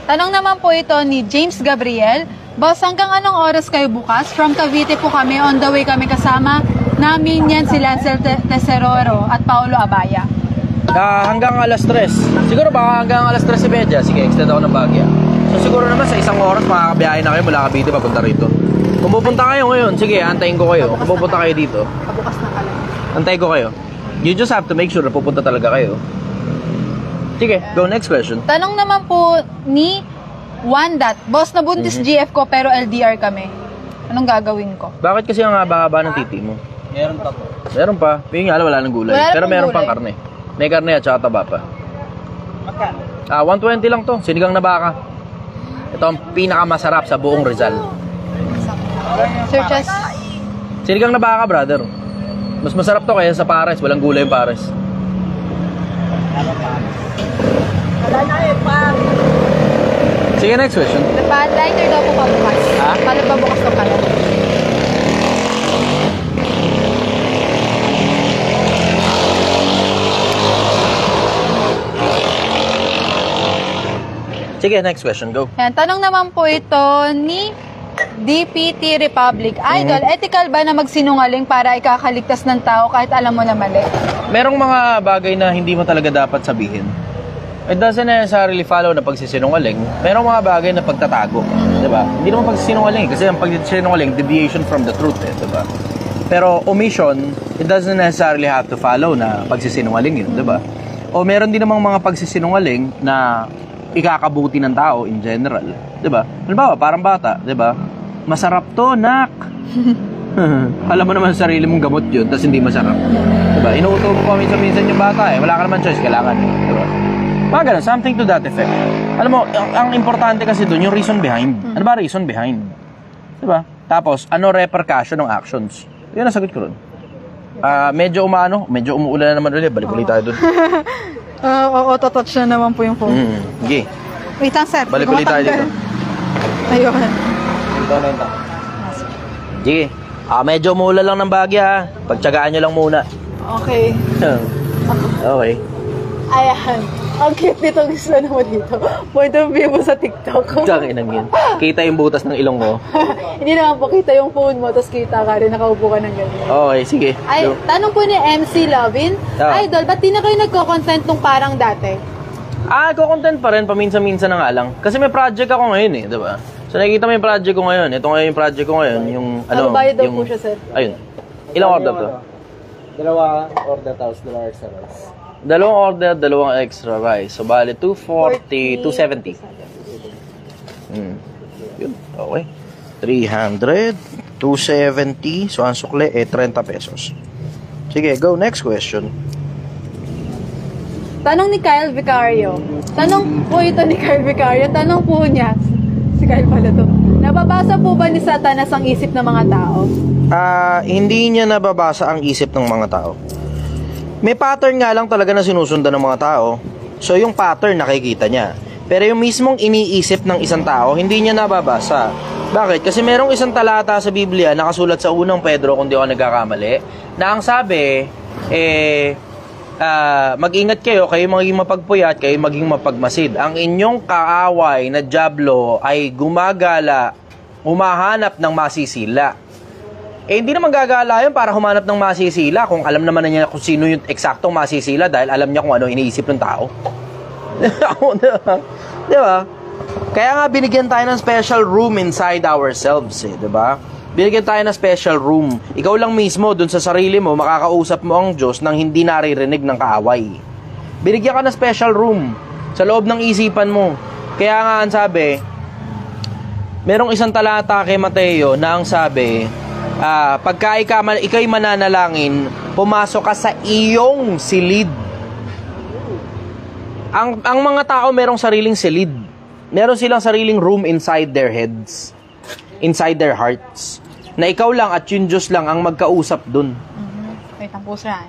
Tanong naman po ito ni James Gabriel. Boss, hanggang anong oras kayo bukas? From Cavite po kami, on the way kami kasama namin yan si Lancel Tesorero at Paulo Abaya. Hanggang alas 3. Siguro baka hanggang alas 3:30. Sige, extend ako ng Baguia. So siguro naman sa isang oras makakabiyahe na kayo mula Cavite papunta rito. Kung pupunta kayo ngayon, sige, antayin ko kayo. Kung pupunta kayo dito, Pabukas na kami. antayin ko kayo. You just have to make sure na pupunta talaga kayo. Sige, go next question. Tanong naman po ni Wandat. Boss, nabuntis GF ko pero LDR kami. Anong gagawin ko? Bakit kasi ang haba-haba ng titi mo? Meron pa po. Meron pa. Yung nga, wala ng gulay. Wala Pero pong meron gulay. pang karne. May karne at saka taba pa. Magkano? 120 lang to. Sinigang na baka. Ito ang pinakamasarap sa buong Rizal. Sir Chess. Sinigang na baka, brother. Mas masarap to kaya sa pares. Walang gulay yung pares. Sige, next question. Lighter daw po pabukas. Ha? Paano ba bukas ng kalan? Sige, next question. Go. Yan, tanong naman po ito ni DPT Republic. Idol, ethical ba na magsinungaling para ikakaligtas ng tao kahit alam mo na mali? Merong mga bagay na hindi mo talaga dapat sabihin. It doesn't necessarily follow na pagsisinungaling. Merong mga bagay na pagtatago. Diba? Hindi naman pagsisinungaling. Kasi ang pagsisinungaling, deviation from the truth. Diba? Pero omission, it doesn't necessarily have to follow na pagsisinungaling yun. Diba? O meron din namang mga pagsisinungaling na ikakabuti ng tao in general. 'Di ba? Halimbawa, parang bata, 'di ba? Masarap 'to, nak. Alam mo naman sa sarili mong gamot 'yun, tapos hindi masarap. 'Di ba? Inuuto mo pa minsan yung bata wala ka naman choice, kailangan, 'di ba? Mga ganun, something to that effect. Alam mo, ang importante kasi doon yung reason behind. Ano ba reason behind? 'Di ba? Tapos, ano repercussion ng actions? 'Yun ang sagot ko ron. Medyo umuulan na naman ulit. Balik ulit tayo doon. Auto-touch na naman po yung phone. Okay. Wait lang, sir. Balik ulit tayo dito. Ayun. Ito na ito. Sige. Medyo umuulan lang ng Baguia. Pagtsagaan nyo lang muna. Okay. Okay. Ayan. Ang cute nitong isla naman dito. Point of view mo sa TikTok. Tangin yun. Kita yung butas ng ilong ko. Hindi naman po kita yung phone mo, tapos kita ka rin, nakaupo ka ng ganyan. Okay, sige. Ay, Go. tanong po ni MC Lovin. Idol, ba't di na kayo nagko-content nung parang dati? Ko-content pa rin, paminsan-minsan na nga lang. Kasi may project ako ngayon eh, di ba? So nakikita mo yung project ko ngayon. Ito ngayon yung project ko ngayon. Yung ano, Bayad daw yung, po siya, sir. Ayun. Ilang order to? Dalawa order tapos dalawa extra rice. Dalawang order, dalawang extra rice. So, bali, 240, 270. Yun, okay. 300, 270. So, ang sukle, 30 pesos. Sige, go. Next question. Tanong ni Kyle Vicario. Tanong po ito ni Kyle Vicario. Tanong po niya. Si Kyle pala to. Nababasa po ba ni Satanas ang isip ng mga tao? Hindi niya nababasa ang isip ng mga tao. May pattern nga lang talaga na sinusundan ng mga tao. So, yung pattern nakikita niya. Pero yung mismong iniisip ng isang tao, hindi niya nababasa. Bakit? Kasi merong isang talata sa Biblia nakasulat sa unang Pedro, kung di ako nagkakamali, na ang sabi, mag-ingat kayo maging mapagpuyat, kayo maging mapagmasid. Ang inyong kaaway na dyablo ay gumagala, humahanap ng masisila. Hindi naman gagala yun para humanap ng masisila kung alam naman na niya kung sino yung eksaktong masisila dahil alam niya kung ano iniisip ng tao. Di ba? Kaya nga binigyan tayo ng special room inside ourselves, di ba? Binigyan tayo ng special room. Ikaw lang mismo, dun sa sarili mo, makakausap mo ang Diyos nang hindi naririnig ng kaaway. Binigyan ka ng special room sa loob ng isipan mo. Kaya nga ang sabi, merong isang talata kay Mateo na ang sabi, pagka ika'y mananalangin, pumasok ka sa iyong silid. Ang mga tao merong sariling silid. Meron silang sariling room inside their heads, inside their hearts. Na ikaw lang at yung Diyos lang ang magkausap dun. Wait, ang puso na.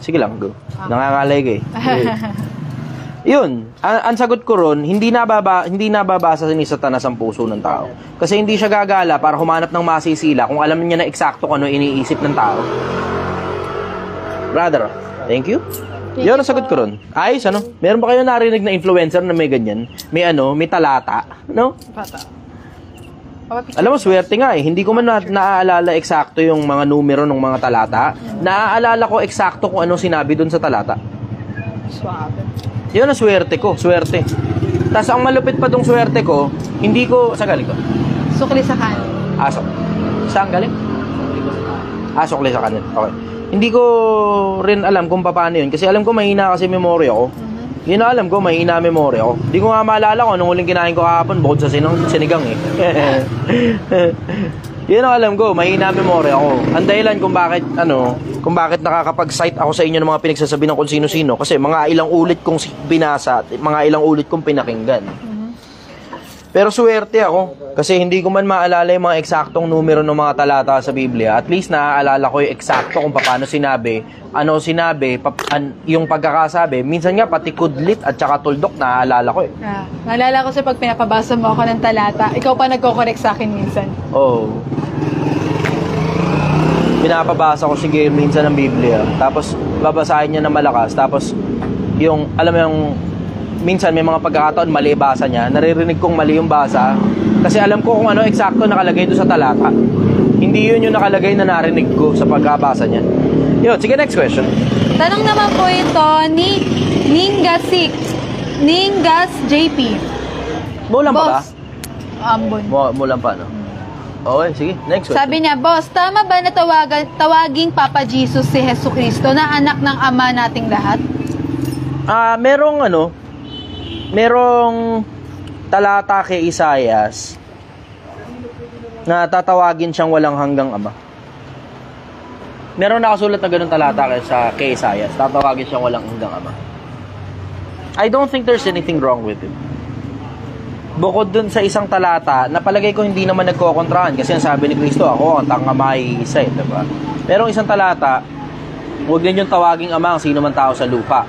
Sige lang, go. Nangangalay ka eh. Yun, ang sagot ko ron, hindi nababasa ni Satanas ang puso ng tao. Kasi hindi siya gagala para humanap ng masisila kung alam niya na eksakto kung ano iniisip ng tao. Brother, thank you. Yun ang sagot ko ron. Ayos, ano? Meron ba kayo narinig na influencer na may ganyan? May talata, no? Alam mo, swerte nga eh. Hindi ko man naaalala eksakto yung mga numero ng mga talata. Naaalala ko eksakto kung ano sinabi dun sa talata. Suave. Yun ang swerte ko, swerte. Tapos ang malupit pa tong swerte ko, hindi ko, saan galing ko? Sukli sa kanin. Asok. Saan galing? Sukli sa kanin. Okay. Hindi ko rin alam kung paano yun. Kasi alam ko mahina kasi memorya ko. Yun na alam ko, mahina memorya ko. Hindi ko nga maalala ko anong huling kinain ko kahapon bukod sa sinigang eh. Yun ang alam ko, mahina memorya ko. Ang dahilan kung bakit nakakapag-cite ako sa inyo ng mga pinagsasabi ng kung sino-sino. Kasi mga ilang ulit kong binasa, mga ilang ulit kong pinakinggan. Pero swerte ako. Kasi hindi ko man maalala yung mga eksaktong numero ng mga talata sa Biblia. At least naaalala ko yung eksakto kung paano sinabi, ano sinabi, yung pagkakasabi. Minsan nga pati kudlit at saka tuldok naaalala ko eh. Naalala ko sa pag pinapabasa mo ako ng talata, ikaw pa nagko-correct sa akin minsan. Oo. Pinapabasa ko sige minsan ng Biblia. Tapos babasahin niya na malakas. Tapos yung, alam mo yung, minsan may mga pagkakataon mali basa niya. Naririnig kong mali yung basa. Kasi alam ko kung ano eksakto nakalagay doon sa talata. Hindi yun yung nakalagay na narinig ko sa pagkabasa niya. Yun, sige next question. Tanong naman po ito ni Ningas JP. Mulan pa ba? Boss, ambon. Mulan pa, no? Okay, sige. Next question. Sabi niya, boss, tama ba na tawaging Papa Jesus si Jesucristo na anak ng Ama nating lahat? Merong talata kay Isaias na tatawagin siyang walang hanggang Ama. Meron nakasulat na ganun talata kay Isaias, tatawagin siyang walang hanggang Ama. I don't think there's anything wrong with it. Bukod dun sa isang talata, napalagay ko hindi naman nagkokontrahan kasi ang sabi ni Kristo, ako ang tangama ay isa, diba? Merong isang talata, huwag ninyong tawaging Ama ang sino man tao sa lupa.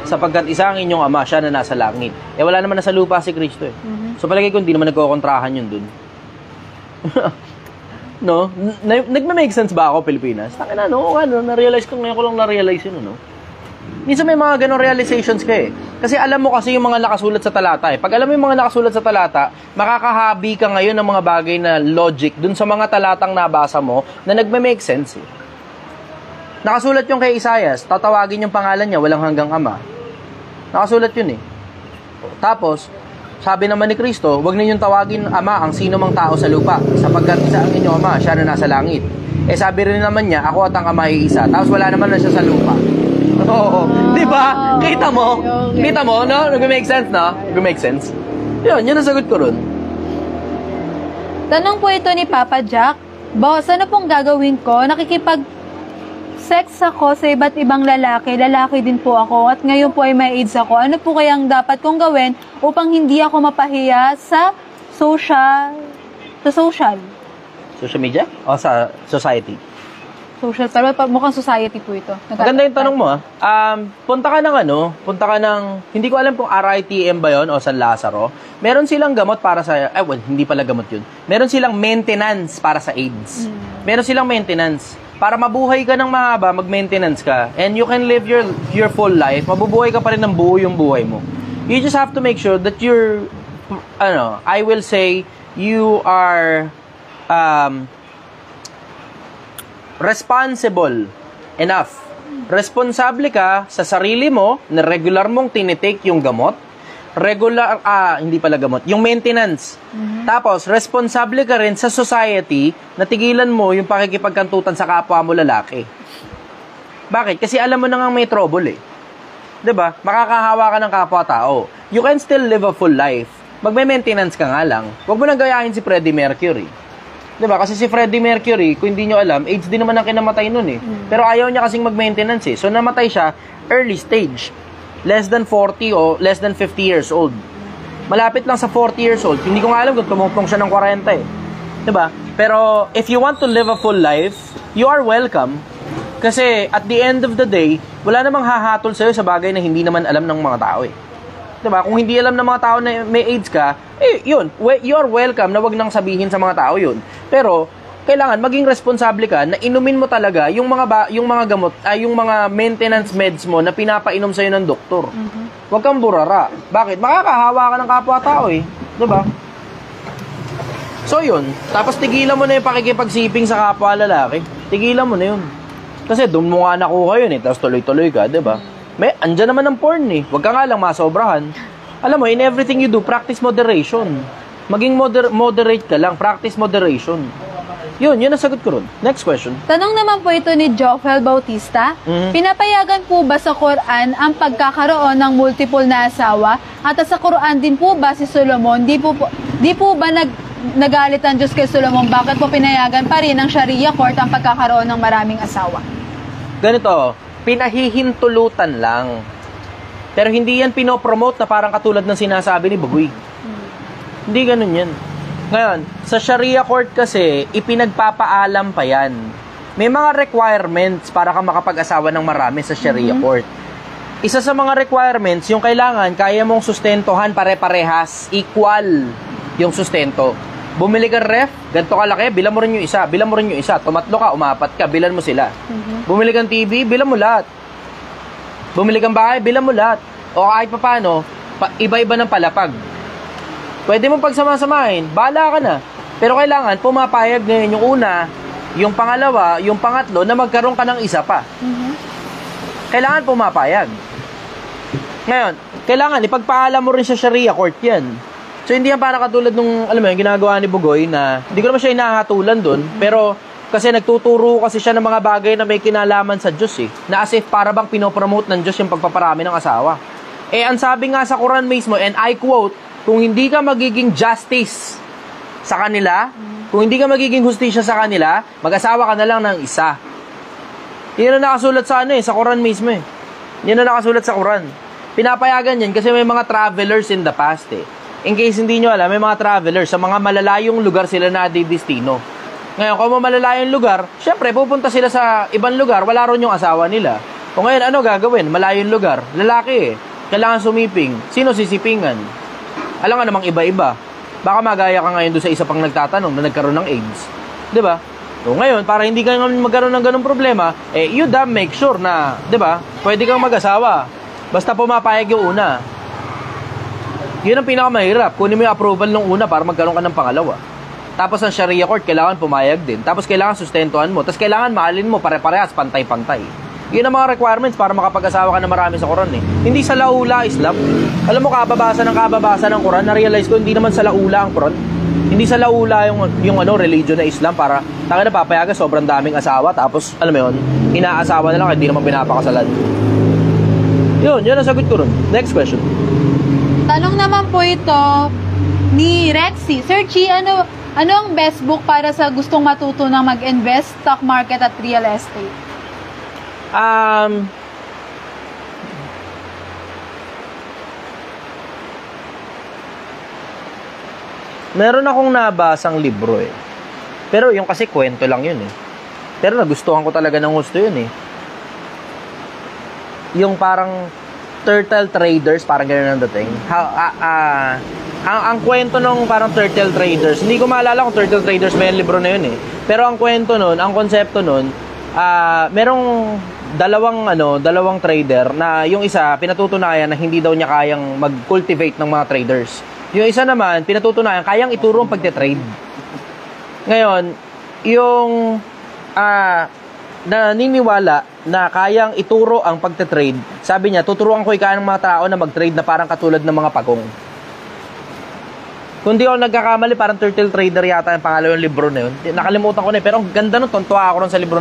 Sapagkat isa ang inyong Ama, siya na nasa langit. Wala naman nasa lupa si Kristo eh. So palagay ko hindi naman nagkokontrahan yun dun. No? Nagma-make sense ba ako, Pilipinas? Takin na, no? Na-realize ko ngayon ko lang na-realize yun, no? Minsan may mga ganong realizations ka eh. Kasi alam mo kasi yung mga nakasulat sa talata eh. Pag alam mo yung mga nakasulat sa talata, makakahabi ka ngayon ng mga bagay na logic dun sa mga talatang nabasa mo na nagme-make sense eh. Nakasulat yung kay Isaias, tatawagin yung pangalan niya, walang hanggang ama. Nakasulat yun eh. Tapos, sabi naman ni Kristo, huwag ninyong tawagin ama ang sino mang tao sa lupa, sapagkat isa ang inyong ama, siya na nasa langit. Eh sabi rin naman niya, ako at ang ama ay isa. Tapos wala naman na siya sa lupa. Oo. Di ba? Kita mo? Okay. Kita mo, no? Nag-make sense, no? Nag-make sense. Yun ang sagot ko ron. Tanong po ito ni Papa Jack. Boss, ano pong gagawin ko? Nakikipag-sex ako sa iba't ibang lalaki. Lalaki din po ako. At ngayon po ay may AIDS ako. Ano po kayang dapat kong gawin upang hindi ako mapahiya sa social? Social media? O sa society? Social, pero mukhang society po ito. Maganda yung tanong mo, punta ka ng, hindi ko alam kung RITM ba yun o San Lazaro. Meron silang gamot para sa, hindi pala gamot yun. Meron silang maintenance para sa AIDS. Meron silang maintenance. Para mabuhay ka ng mahaba, mag-maintenance ka. And you can live your full life. Mabubuhay ka pa rin ng buo yung buhay mo. You just have to make sure that you're, I will say, you are, responsible enough. Responsable ka sa sarili mo na regular mong tinitake yung gamot. Hindi pala gamot, yung maintenance. Tapos, responsable ka rin sa society na tigilan mo yung pakikipagkantutan sa kapwa mo lalaki. Bakit? Kasi alam mo na nga may trouble eh. 'Di ba? Makakahawa ka ng kapwa-tao. You can still live a full life. Magme-maintenance ka nga lang. Huwag mo nang gayahin si Freddie Mercury. 'Di ba? Kasi si Freddie Mercury, kung hindi nyo alam, AIDS din naman ang kinamatay nun eh. Pero ayaw niya kasing mag-maintenance eh. So namatay siya early stage. Less than 40 o less than 50 years old. Malapit lang sa 40 years old. Hindi ko nga alam kung tumungtong siya ng 40 eh. 'Di ba? Pero if you want to live a full life, you are welcome. Kasi at the end of the day, wala namang hahatol sa'yo sa bagay na hindi naman alam ng mga tao eh. Diba? Kung hindi alam ng mga tao na may AIDS ka, yun, you're welcome na wag nang sabihin sa mga tao yun. Pero, kailangan maging responsable ka na inumin mo talaga yung mga gamot, yung mga maintenance meds mo na pinapainom sa'yo ng doktor. Huwag kang burara. Bakit? Makakahawa ka ng kapwa-tao eh. Diba? So yun, tapos tigilan mo na yung pakikipagsiping sa kapwa lalaki. Tigilan mo na yun. Kasi doon mo nga nakuha yun eh, tapos tuloy-tuloy ka, diba? Andyan naman ang porn eh. Huwag ka nga lang masobrahan. Alam mo, in everything you do, practice moderation. Maging moderate ka lang, practice moderation. Yun ang sagot ko ron. Next question. Tanong naman po ito ni Joffel Bautista. Pinapayagan po ba sa Quran ang pagkakaroon ng multiple na asawa? At sa Quran din po ba si Solomon? Di po ba nagalit ang Diyos kay Solomon? Bakit po pinayagan pa rin ng Sharia court ang pagkakaroon ng maraming asawa? Ganito, pinahihintulutan lang. Pero hindi yan pinopromote na parang katulad ng sinasabi ni Bugoy. Hindi ganun yan. Ngayon, sa Sharia court kasi, ipinagpapaalam pa yan. May mga requirements para ka makapag-asawa ng marami sa Sharia court. Isa sa mga requirements, yung kailangan, kaya mong sustentohan pare-parehas, equal yung sustento. Bumili ka ref, ganito kalaki, bilan mo rin yung isa, tumatlo ka, umapat ka, bilan mo sila. Bumili kang TV, bilan mo lahat. Bumili kang bahay, bilan mo lahat. O kahit pa paano, iba-iba ng palapag. Pwede mong pagsamasamahin, bahala ka na. Pero kailangan, pumapayag ngayon yung una, yung pangalawa, yung pangatlo, na magkaroon ka ng isa pa. Kailangan pumapayag. Ngayon, kailangan, ipagpaalam mo rin sa Sharia court yan. So, hindi yan para katulad nung, alam mo yung ginagawa ni Bugoy na, hindi ko naman siya hinahatulan dun, pero, kasi nagtuturo kasi siya ng mga bagay na may kinalaman sa Diyos eh. Na as if para bang pinopromote ng Diyos yung pagpaparami ng asawa. Ang sabi nga sa Quran mismo, and I quote, kung hindi ka magiging justice sa kanila, kung hindi ka magiging hustisya sa kanila, mag-asawa ka na lang ng isa. Yan ang nakasulat sa sa Quran mismo eh. Yan ang nakasulat sa Quran. Pinapayagan yan kasi may mga travelers in the past eh. In case hindi nyo alam, may mga travelers, sa mga malalayong lugar sila nadidestino. Ngayon, kung malalayong lugar, syempre, pupunta sila sa ibang lugar, wala ron yung asawa nila. Kung ngayon, ano gagawin? Malayong lugar. Lalaki eh. Kailangan sumiping. Sino sisipingan? Alam nga namang iba-iba. Baka magaya ka ngayon doon sa isa pang nagtatanong na nagkaroon ng AIDS. Diba? So ngayon, para hindi ka magkaroon ng ganung problema, you make sure na, diba, pwede kang mag-asawa. Basta pumapayag yung una. Yun ang pinakamahirap. Kunin mo yung approval nung una para magkaroon ka ng pangalawa. Tapos ang Sharia court, kailangan pumayag din. Tapos kailangan sustentuhan mo. Tapos kailangan mahalin mo pare-parehas, pantay-pantay. Yun ang mga requirements para makapag-asawa ka na marami sa Quran eh. Hindi sa laula Islam. Alam mo, kababasa ng Quran, na-realize ko, hindi naman sa laula ang Quran. Hindi sa laula yung religion na Islam para tanga na papayagan sobrang daming asawa. Tapos, alam mo yun, inaasawa na lang, hindi naman pinapakasalan. Yun ang sagot ko ron. Next question. Tanong naman po ito ni Rexy. Sir Chi, ano ang best book para sa gustong matuto ng mag-invest, stock market at real estate? Meron akong nabasang libro eh. Pero yung kasi kwento lang yun eh. Pero nagustuhan ko talaga ng gusto yun eh. Yung parang turtle traders, parang ganun ang dating. Ang kwento nung parang turtle traders, hindi ko maalala kung turtle traders ba yung libro na yun eh. Pero ang kwento nun, ang konsepto nun, merong dalawang trader na yung isa pinatutunayan na hindi daw niya kayang mag-cultivate ng mga traders. Yung isa naman pinatutunayan kayang ituro ang pagte-trade. Ngayon, yung naniniwala na kayang ituro ang pagte-trade, sabi niya, tuturuan ko ikaw ng mga tao na mag-trade na parang katulad ng mga pagong. Kung di ako nagkakamali, parang turtle trader yata yung pangalan yung libro na yun. Nakalimutan ko na pero ang ganda nun, tontuwa ako rin sa libro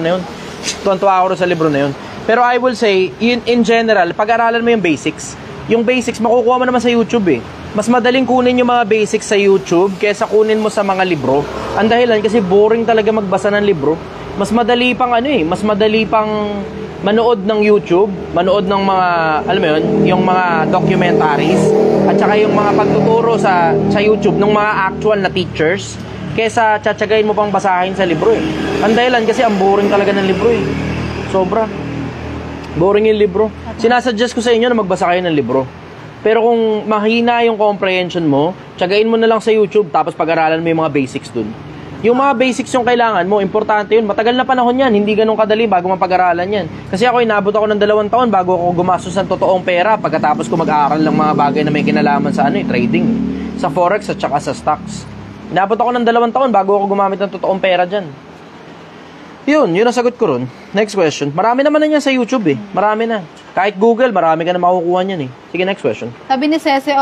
na yun. Pero I will say, in general, pag-aralan mo yung basics. Yung basics, makukuha mo naman sa YouTube eh. Mas madaling kunin yung mga basics sa YouTube kaysa kunin mo sa mga libro. Ang dahilan kasi boring talaga magbasa ng libro. Mas madali pang manood ng YouTube, manood ng mga, alam mo yun, yung mga documentaries, at saka yung mga pagtuturo sa YouTube ng mga actual na teachers, kesa tsatsagain mo pang basahin sa libro eh. Ang dahilan kasi ang boring talaga ng libro eh. Sobra. Boring yung libro. Sinasuggest ko sa inyo na magbasa kayo ng libro. Pero kung mahina yung comprehension mo, tsagain mo na lang sa YouTube, tapos pag-aralan mo yung mga basics dun. Yung mga basics yung kailangan mo, importante yun. Matagal na panahon yan, hindi ganun kadali bago mapag-aralan yan. Kasi ako, inabot ako ng 2 taon bago ako gumastos ng totoong pera pagkatapos ko mag-aaral ng mga bagay na may kinalaman sa trading. Sa forex at saka sa stocks. Inabot ako ng 2 taon bago ako gumamit ng totoong pera dyan. Yun ang sagot ko ron. Next question. Marami naman na yan sa YouTube eh. Marami na. Kahit Google, marami ka na makukuha niyan eh. Sige, next question. Sabi ni Cece,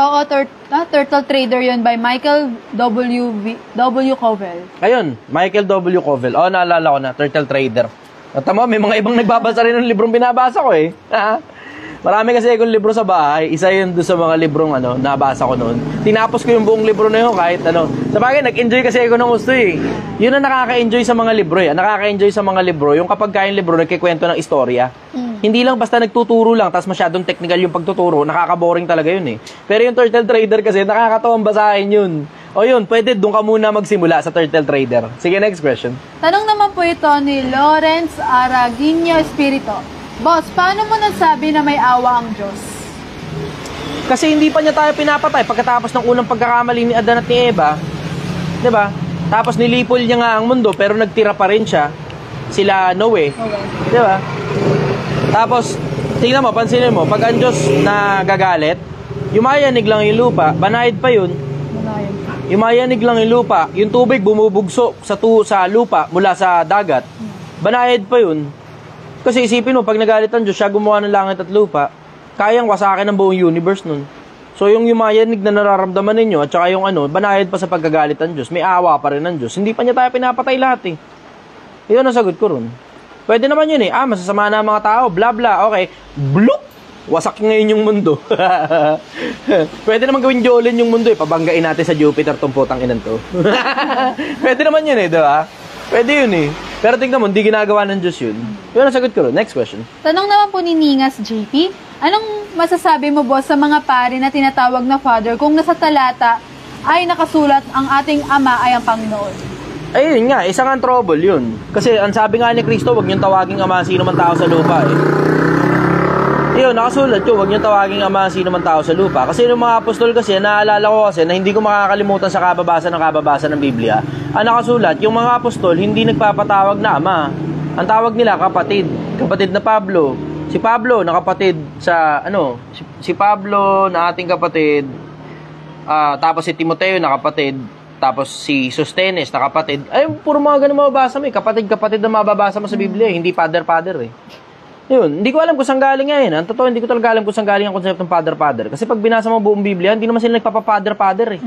Turtle Trader yun by Michael W. Covell. Ayun, Michael W. Covell. Naalala ko na, Turtle Trader. At tama, may mga ibang nagbabasa rin ng librong binabasa ko eh. Marami kasi akong libro sa bahay. Isa yun doon sa mga librong nabasa ko noon. Tinapos ko yung buong libro na yun kahit Sa bagay, nag-enjoy kasi ako ng gusto eh. Yun ang nakaka-enjoy sa mga libro eh. Nakaka-enjoy sa mga libro, yung kapag kayong libro, nagkikwento ng istorya. Hindi lang basta nagtuturo lang, tapos masyadong technical yung pagtuturo, nakaka-boring talaga yun eh. Pero yung Turtle Trader kasi, nakakatawang basahin yun. O yun, pwede doon ka muna magsimula sa Turtle Trader. Sige, next question. Tanong naman po ito ni Lawrence Araguino Espirito. Boss, paano mo nasabi na may awa ang Diyos? Kasi hindi pa niya tayo pinapatay pagkatapos ng unang pagkakamali ni Adan at ni Eva. 'Di ba? Tapos nilipol niya nga ang mundo pero nagtira pa rin siya. Sila Noe. 'Di ba? Tapos tingnan mo, pansinin mo, pag ang Diyos nagagalit, yumayanig lang yung lupa, banayad pa yun. Yumayanig lang yung lupa, yung tubig bumubugso sa lupa mula sa dagat. Banayad pa yun. Kasi isipin mo, pag nagalit ang Diyos, siya gumawa ng langit at lupa, kayang wasakin ang buong universe nun. So yung yumayanig na nararamdaman ninyo, at saka yung banayad pa sa pagkagalit ang Diyos, may awa pa rin ang Diyos. Hindi pa niya tayo pinapatay lahat eh. Yun ang sagot ko ron. Pwede naman yun eh. Masasama na ang mga tao, bla bla, okay. Bloop! Wasak ngayon yung mundo. Pwede naman gawin Jolin yung mundo eh. Pabanggain natin sa Jupiter tong putang inan to. Pwede naman yun eh, diba? Pwede yun eh. Pero tingnan mo, hindi ginagawa ng Diyos yun. Yun ang sagot ko ron. Next question. Tanong naman po ni Ningas JP, anong masasabi mo boss sa mga pari na tinatawag na father kung nasa talata ay nakasulat ang ating ama ay ang Panginoon? Ayun nga, isang ang trouble yun. Kasi ang sabi nga ni Kristo, huwag niyong tawaging ama sino man tao sa lupa eh. Yun, nakasulat yun, huwag niyong tawaging ama sino man tao sa lupa. Kasi yung mga apostol kasi, naalala ko kasi na hindi ko makakalimutan sa kababasa ng Biblia. Ang nakasulat, yung mga apostol, hindi nagpapatawag na ama. Ang tawag nila, kapatid. Kapatid na Pablo. Si Pablo, na kapatid sa, si Pablo na ating kapatid, Tapos si Timoteo na kapatid. Tapos si Sostenes na kapatid. Ay, puro mga ganun mababasa mo eh. Kapatid-kapatid na mababasa mo sa Biblia eh. Hindi father-father eh. Yun, hindi ko alam kung saan galing nga yun. Ang totoo, hindi ko talaga alam kung saan galing ang konsepto ng father-father. Kasi pag binasa mo buong Biblia, hindi naman sila nagpapa-father-father eh.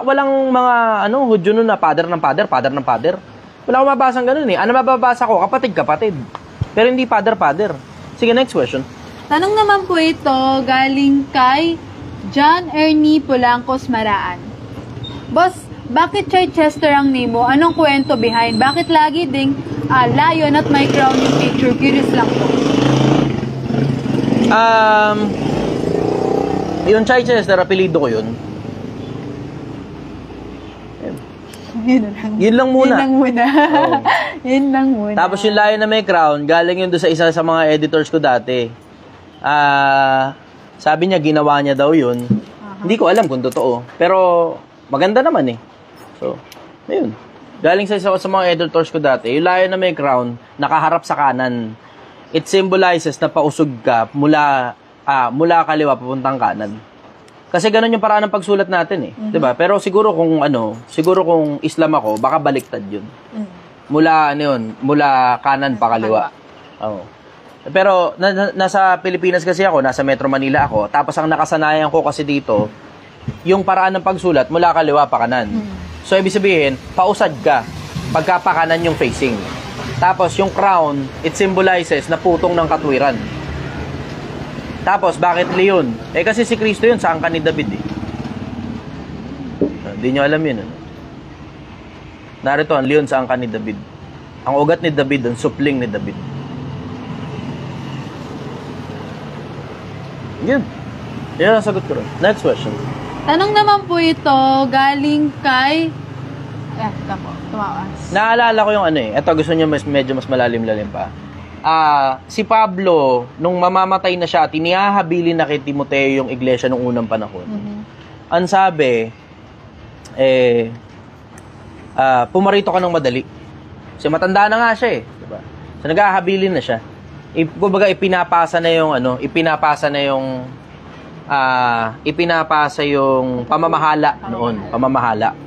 Walang mga Hudyo nun na father ng father, father ng father. Wala akong mabasang ganun eh. Ano mababasa ko? Kapatid-kapatid. Pero hindi father-father. Sige, next question. Tanong naman po ito, galing kay John Ernie Polancos Maraan. Boss, bakit Chichester ang name mo? Anong kwento behind? Bakit lagi ding lion at may crown yung picture? Curious lang po. Yung Chichester, apelido ko yun. Yun lang muna. Yun lang muna. Tapos yung lion na may crown, galing yun doon sa isa sa mga editors ko dati. Sabi niya, ginawa niya daw yun. Hindi ko alam kung totoo. Pero, maganda naman eh. So, ayun. Galing sa isa sa mga editors ko dati, yung lion na may crown, nakaharap sa kanan. It symbolizes na pausog ka mula kaliwa papuntang kanan. Kasi ganun yung paraan ng pagsulat natin eh. 'Di ba? Pero siguro kung Islam ako, baka baliktad 'yun. Mula kanan pa kaliwa. Oo. Pero nasa Pilipinas kasi ako, nasa Metro Manila ako. Tapos ang nakasanayan ko kasi dito, yung paraan ng pagsulat mula kaliwa pa kanan. So ibig sabihin, pausad ka pagka pa kanan yung facing. Tapos yung crown, it symbolizes na putong ng katwiran. Tapos, bakit leon? Kasi si Kristo yun, sa angkan ni David eh. Hindi nyo alam yun. Narito ang leon sa angkan ni David. Ang ugat ni David, ang supling ni David. Yun. Yan ang sagot ko rin. Next question. Tanong naman po ito, galing kay... tumawas. Naalala ko yung Ito, gusto nyo medyo mas malalim-lalim pa. Si Pablo, nung mamamatay na siya, tinihahabilin na kay Timoteo yung iglesia nung unang panahon. Ang sabi, pumarito ka ng madali. Kasi matanda na nga siya eh. Diba? So, naghahabilin na siya. Kumbaga, ipinapasa yung pamamahala noon. Pamamahala.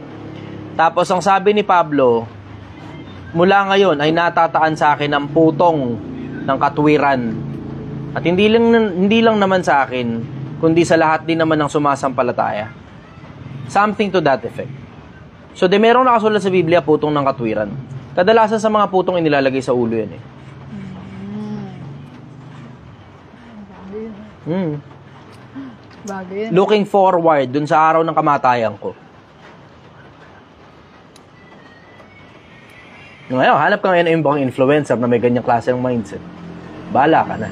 Tapos, ang sabi ni Pablo, mula ngayon ay natataan sa akin ang putong ng katwiran. At hindi lang naman sa akin, kundi sa lahat din naman ng sumasampalataya. Something to that effect. So, merong nakasulat sa Biblia, putong ng katwiran. Kadalasan sa mga putong inilalagay sa ulo yan eh. Bagay yun. Looking forward dun sa araw ng kamatayan ko. Ngayon, hanap ka ngayon ng ibang influencer na may ganyang klase ng mindset. Bahala ka na.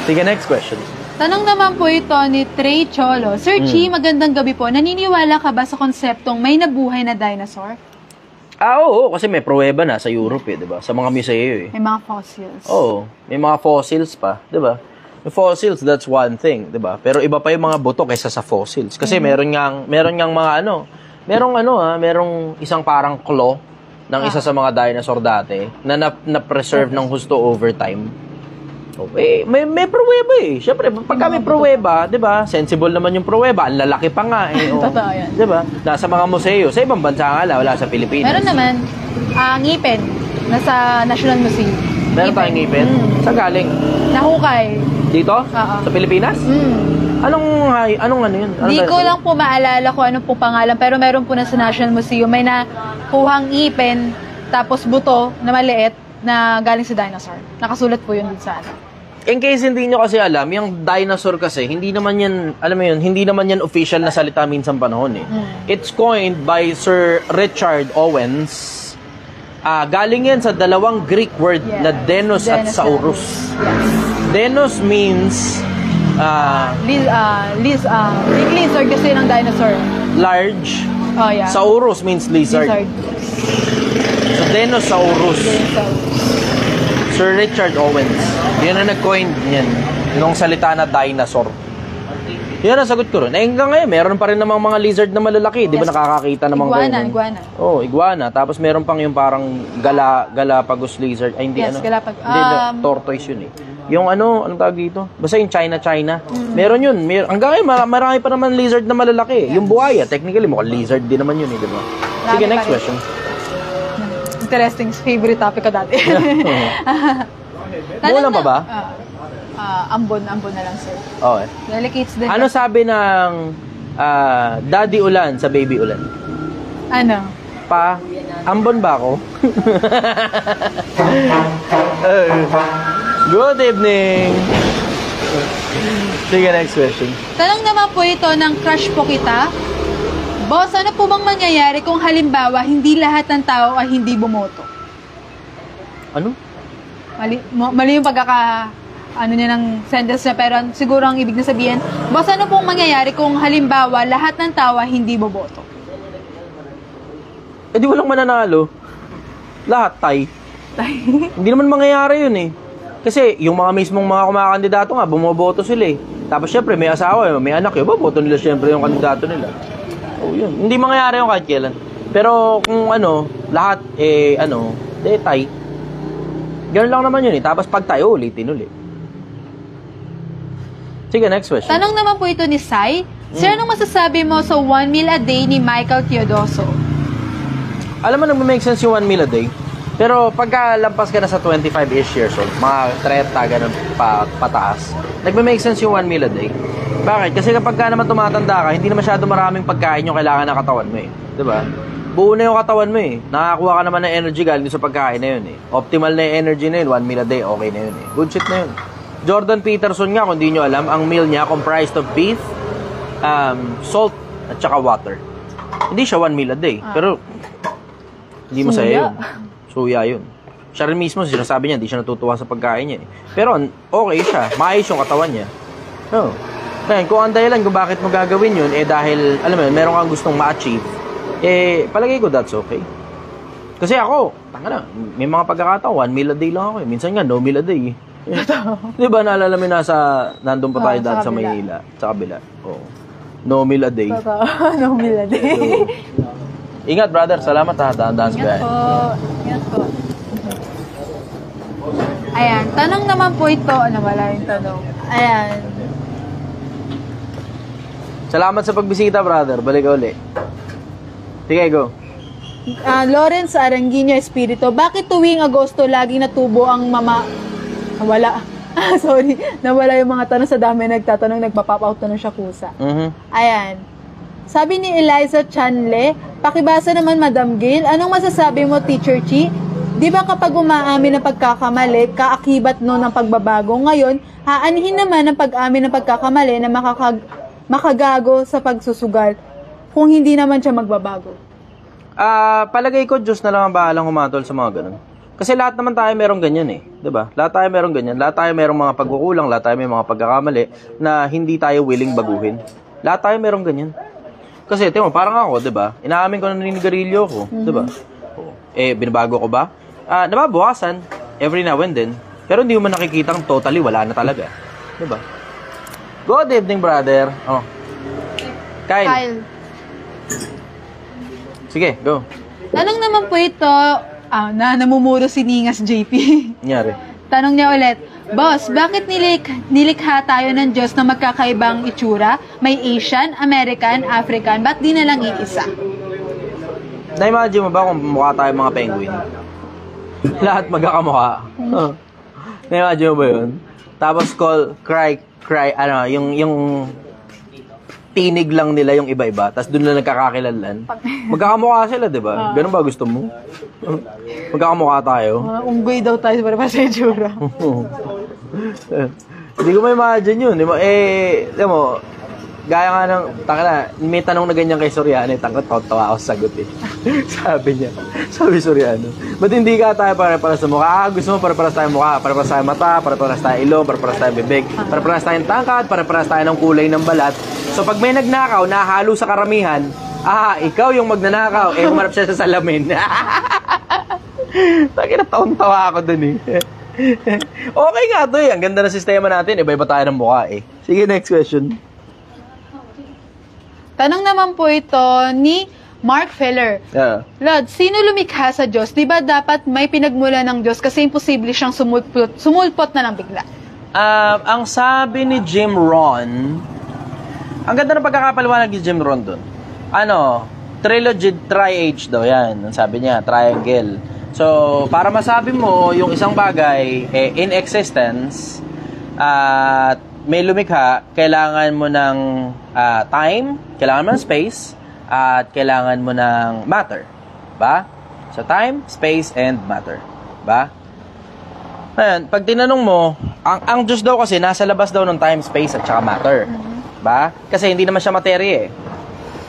Sige, next question. Tanong naman po ito ni Trey Cholo. Sir Chi, magandang gabi po. Naniniwala ka ba sa konseptong may nabuhay na dinosaur? Oo, kasi may pruweba na sa Europe eh, 'di ba? Sa mga museo eh. May mga fossils. Oo, may mga fossils pa, 'di ba? Yung fossils, that's one thing, 'di ba? Pero iba pa yung mga buto kaysa sa fossils. Kasi meron ngang mga merong isang parang claw ng isa sa mga dinosaur dati na preserve ng husto over time. Okay, may pruweba eh. Syempre, pagka may pruweba, 'di ba? Sensible naman yung pruweba, ang lalaki pa nga eh. Totoo 'yan. 'Di ba? Nasa mga museo, sa ibang bansa nga wala sa Pilipinas. Meron naman ngipin nasa National Museum. Meron tayong ngipin? Saan galing? Nahukay. Dito? Sa Pilipinas? Anong yun? Di ko lang po maalala kung ano po pangalan, pero meron po na sa National Museum. May nakuhang ipin, tapos buto na maliit na galing sa dinosaur. Nakasulat po yun dun sa In case hindi nyo kasi alam, yung dinosaur kasi, hindi naman yan, alam mo yun, hindi naman yan official na salita minsan panahon eh. It's coined by Sir Richard Owens. Galing yan sa dalawang Greek word na Denos at Saurus. Denos means lizard kasi ng dinosaur. Large. Oh, yeah. Saurus means lizard. So, Denosaurus. Sir Richard Owens. Yun ang nag-coin yan. Yung salita na dinosaur. Yan ang sagot ko rin. Eh, hanggang ngayon, meron pa rin namang mga lizard na malalaki. Di ba Yes. nakakakita namang Iguana. Oh, iguana. Tapos meron pang yung parang Galapagos lizard. Ay, hindi Yes, Galapagos. Hindi, tortoise yun eh. Yung anong tawag dito? Basta yung China. Meron yun. Hanggang ngayon, marami pa naman lizard na malalaki. Yung buhaya, technically, mukhang lizard din naman yun eh, di ba? Sige, next question. Interesting. Favorite topic ko dati. Muulan pa ba? Ambon na lang, sir. Okay. Delicates din. Ano sabi ng daddy ulan sa baby ulan? Ano? Ambon ba ako? Good evening! Sige, next question. Tanong naman po ito ng crush po kita. Boss, ano po bang mangyayari kung halimbawa hindi lahat ng tao ay hindi bumoto? Ano? Mali yung ano niya ng sentence niya, pero siguro ang ibig na sabihin, boss, ano pong mangyayari kung halimbawa lahat ng tao ay hindi boboto? Eh di walang mananalo. Lahat tay. Hindi naman mangyayari yun eh. Kasi yung mga mismong mga kumakandidato nga, bumoboto sila eh. Tapos syempre may asawa, may anak yun, boboto nila syempre yung kandidato nila. Oh yun. Hindi mangyayari yung kahit kailan. Pero kung lahat tay. Ganun lang naman yun eh. Tapos pag tayo, ulitin ulit. Sige, next question. Tanong naman po ito ni Sai. Sir, anong masasabi mo sa 1 meal a day ni Michael Teodoso? Alam mo, nag-make sense yung 1 meal a day. Pero pagka lampas ka na sa 25-ish years old, mga 30, ganun pataas, nag-make sense yung 1 meal a day. Bakit? Kasi kapag ka naman tumatanda ka, hindi na masyado maraming pagkain yung kailangan ng katawan mo eh. Diba? Buo na yung katawan mo eh. Nakakuha ka naman ng energy galing sa pagkain na yun eh. Optimal na yung energy na yun, 1 meal a day, okay na yun eh. Good shit na yun. Jordan Peterson nga, kung di nyo alam, ang meal niya comprised of beef, salt, at saka water. Hindi siya 1 meal a day. Pero, hindi masaya yun. Suya yun. Siya rin mismo, sinasabi niya, hindi siya natutuwa sa pagkain niya. Pero, okay siya. Maayos yung katawan niya. No. Kaya, kung ang dahilan kung bakit mo gagawin yun, dahil, alam mo, meron kang gustong ma-achieve, palagay ko that's okay. Kasi ako, may mga pagkakataon, 1 meal a day lang ako eh. Minsan nga, no meal a day eh. Di ba, naalala mo nandun pa tayo dati sa Maynila, sa kabila. Oh. No meal a day. No meal a day. Ingat, brother. Salamat ha. Dahan-dahan sa biyahe. Ingat po. Ayan. Tanong naman po ito. Wala yung tanong. Ayan. Salamat sa pagbisita, brother. Balik uli. Sige, go. Lawrence Aranguino Espirito. Bakit tuwing Agosto laging natubo ang Nawala. Sorry. Nawala yung mga tanong sa dami nagtatanong. Nagpa-pop out na siya kusa. Ayan. Sabi ni Eliza Chanle, pakibasa naman Madam Gail, anong masasabi mo, Teacher Chi? Di ba kapag umaamin ng pagkakamali, kaakibat no ng pagbabago? Ngayon, haanihin naman ang pag-amin ng pagkakamali na makagago sa pagsusugal kung hindi naman siya magbabago. Palagay ko, Diyos na lang ang bahalang humatol sa mga ganun. Kasi lahat naman tayo merong ganyan eh. 'Di ba? Lahat tayo merong ganyan. Lahat tayo merong mga pagkukulang, lahat tayo may mga pagkakamali na hindi tayo willing baguhin. Lahat tayo merong ganyan. Kasi, timo, parang ako, 'di ba? Inaamin ko na naninigarilyo ako, 'di ba? Binabago ko ba? Nababawasan every now and then. Pero hindi mo man nakikitang totally wala na talaga. 'Di ba? Good evening, brother. Oh. Kyle. Sige, go. Tanong naman po ito, namumuro si Ningas JP. Nangyari. Tanong niya ulit, Boss, bakit nilikha tayo ng Diyos na magkakaibang itsura? May Asian, American, African, ba't di na lang iisa? Na-imagine mo ba kung mukha tayo mga penguin? Lahat magkakamukha. Na-imagine mo ba yun? Tapos cry, yung tinig lang nila yung iba-iba, tapos doon na nagkakakilanlan. Magkakamukha sila, di ba? Ganun ba gusto mo? Magkakamukha tayo. Unggoy daw tayo para sa itsura. Hindi ko ma-imagine yun. Alam mo, gaya nga ng, may tanong na ganyan kay Soriano, tawa ako sa sagot eh. Sabi Soriano, ba't hindi ka tayo para sa mukha? Gusto mo para tayo mukha, para tayo mata, para tayo ilong, para tayo bibig, para tayong tangkad, para tayo ng kulay ng balat. So pag may nagnakaw, nahalo sa karamihan, ikaw yung magnanakaw, humarap siya sa salamin. Tawa ako dun eh. Okay nga to eh, ang ganda ng sistema natin, iba-iba tayo ng mukha eh. Sige, next question. Tanong naman po ito ni Mark Feller. Yeah. Lord, sino lumikha sa Diyos? Di ba dapat may pinagmula ng Diyos kasi imposible siyang sumulpot na lang bigla? Ang sabi ni Jim Rohn, ang ganda ng pagkakapaliwanag ni Jim Rohn doon. Trilogy, tri-H daw yan. Ang sabi niya, triangle. So, para masabi mo yung isang bagay in existence at may lumikha, kailangan mo ng time, kailangan mo ng space, at kailangan mo ng matter. Ba? So, time, space, and matter. Ba? Ayan, pag tinanong mo, ang Diyos daw kasi nasa labas daw ng time, space, at saka matter. Ba? Kasi hindi naman siya materia eh.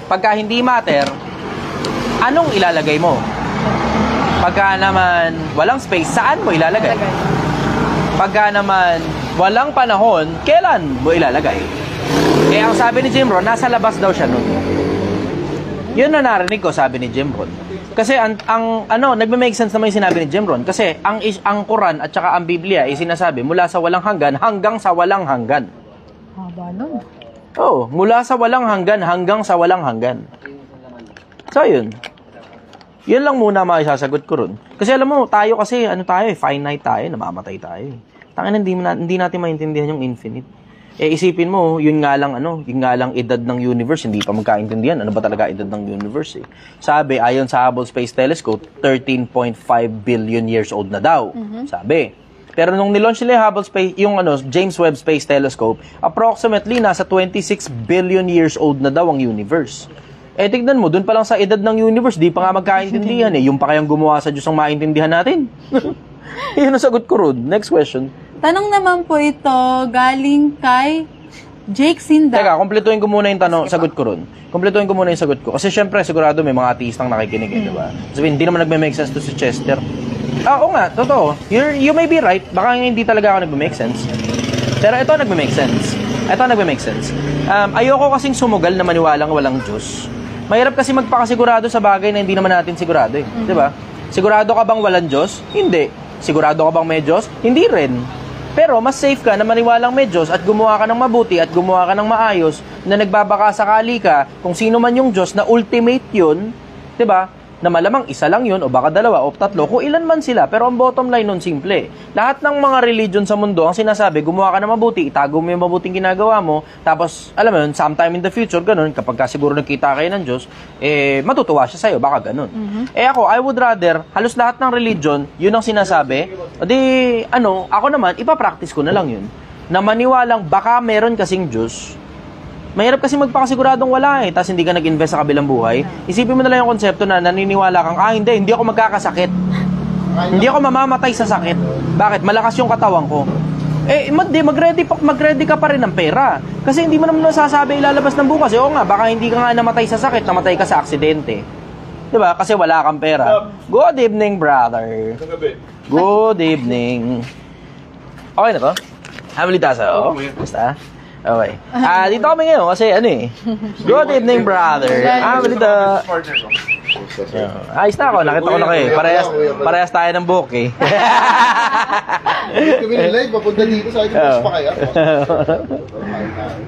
Pagka hindi matter, anong ilalagay mo? Pagka naman walang space, saan mo ilalagay? Pagka naman walang panahon, kailan mo ilalagay? Ang sabi ni Jim Rohn, nasa labas daw siya nun. Yun na narinig ko, sabi ni Jim Rohn. Kasi nagme-make sense naman yung sinabi ni Jim Rohn. Kasi ang Quran at saka ang Biblia ay sinasabi mula sa walang hanggan hanggang sa walang hanggan. Haba nun. Oo, mula sa walang hanggan hanggang sa walang hanggan. So, yun. Yun lang muna maisasagot ko ron. Kasi alam mo, tayo kasi, finite tayo, namamatay tayo. Tangina, hindi natin maintindihan yung infinite. Isipin mo, yun nga lang edad ng universe, hindi pa magkaintindihan. Ano ba talaga edad ng universe eh? Sabi, ayon sa Hubble Space Telescope, 13.5 billion years old na daw. Sabi. Pero nung nilaunch nila yung Hubble Space, James Webb Space Telescope, approximately nasa 26 billion years old na daw ang universe. Tignan mo, dun pa lang sa edad ng universe, di pa nga magkaintindihan eh. Yung pa kayang gumawa sa Diyos ang maintindihan natin. Yun ang sagot ko ron. Next question. Tanong naman po ito galing kay Jake Sinda. Teka, kumpletuhin ko muna yung sagot ko ron. Kumpletuhin ko muna yung sagot ko. Kasi syempre, sigurado may mga ateistang nakikinig eh, diba? Sabihin, hindi naman nagme-make sense to si Chester. Oo nga, totoo. You may be right. Baka hindi talaga ako nagme-make sense. Pero ito nagme-make sense. Ayoko kasing sumugal na maniwalang walang Diyos. Mahirap kasi magpakasigurado sa bagay na hindi naman natin sigurado eh. Diba? Sigurado ka bang walang Diyos? Hindi. Sigurado ka bang may Diyos? Hindi rin. Pero mas safe ka na maniwalang may Diyos at gumawa ka ng mabuti at gumawa ka ng maayos na nagbabaka sakali ka kung sino man yung Diyos na ultimate yun, 'di ba? Na malamang isa lang yun o baka dalawa o tatlo, kung ilan man sila. Pero ang bottom line nun, simple. Lahat ng mga religion sa mundo, ang sinasabi, gumawa ka ng mabuti, itago mo yung mabuting ginagawa mo, tapos, alam mo yun, sometime in the future, ganun, kapag ka siguro nagkita kayo ng Diyos, matutuwa siya sa'yo, baka ganun. Ako, I would rather, halos lahat ng religion, yun ang sinasabi, ako naman, ipapractice ko na lang yun, na maniwalang baka meron kasing Diyos. Mahirap kasi magpakasiguradong wala eh, tapos hindi ka nag-invest sa kabilang buhay. Isipin mo na lang yung konsepto na naniniwala kang, hindi ako magkakasakit. Hindi ako mamamatay sa sakit. Bakit? Malakas yung katawan ko. Mag-ready ka pa rin ng pera. Kasi hindi mo naman nasasabi ilalabas ng bukas. Oo nga, baka hindi ka nga namatay sa sakit, namatay ka sa aksidente. Diba? Kasi wala kang pera. Good evening, brother. Good evening. Okay na to? Hamilita sa basta? Okay. Dito kami ngayon kasi Good evening, brother. Hamilita. Ayos na ako. Nakita ko na kayo. Parehas tayo ng buhok eh. Kami ni live, papunta dito sa akin. Mas pa kaya.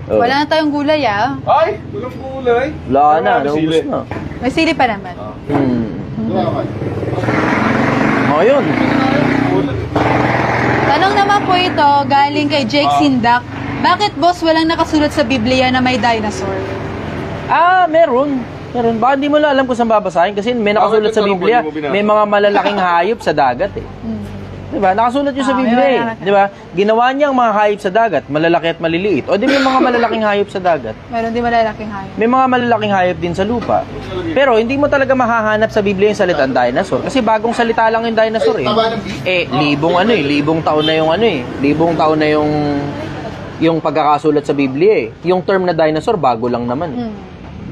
Wala na tayong gulay Ay! Walang gulay. Wala na. Naubos na. May sili pa naman. Yun. Tanong naman po ito galing kay Jake Sindak. Bakit, boss, walang nakasulat sa Biblia na may dinosaur? Meron. Baka hindi mo lang alam kung saan babasahin kasi may nakasulat sa Biblia. May mga malalaking hayop sa dagat eh. Diba? Nakasulat yun sa Biblia eh. Diba? Ginawa niyang mga hayop sa dagat, malalaki at maliliit. O di may mga malalaking hayop sa dagat. Meron din malalaking hayop. May mga malalaking hayop din sa lupa. Pero hindi mo talaga mahahanap sa Biblia yung salitang dinosaur. Kasi bagong salita lang yung dinosaur eh. Libong taon na yung pagkakasulat sa Biblia eh. Yung term na dinosaur, bago lang naman eh.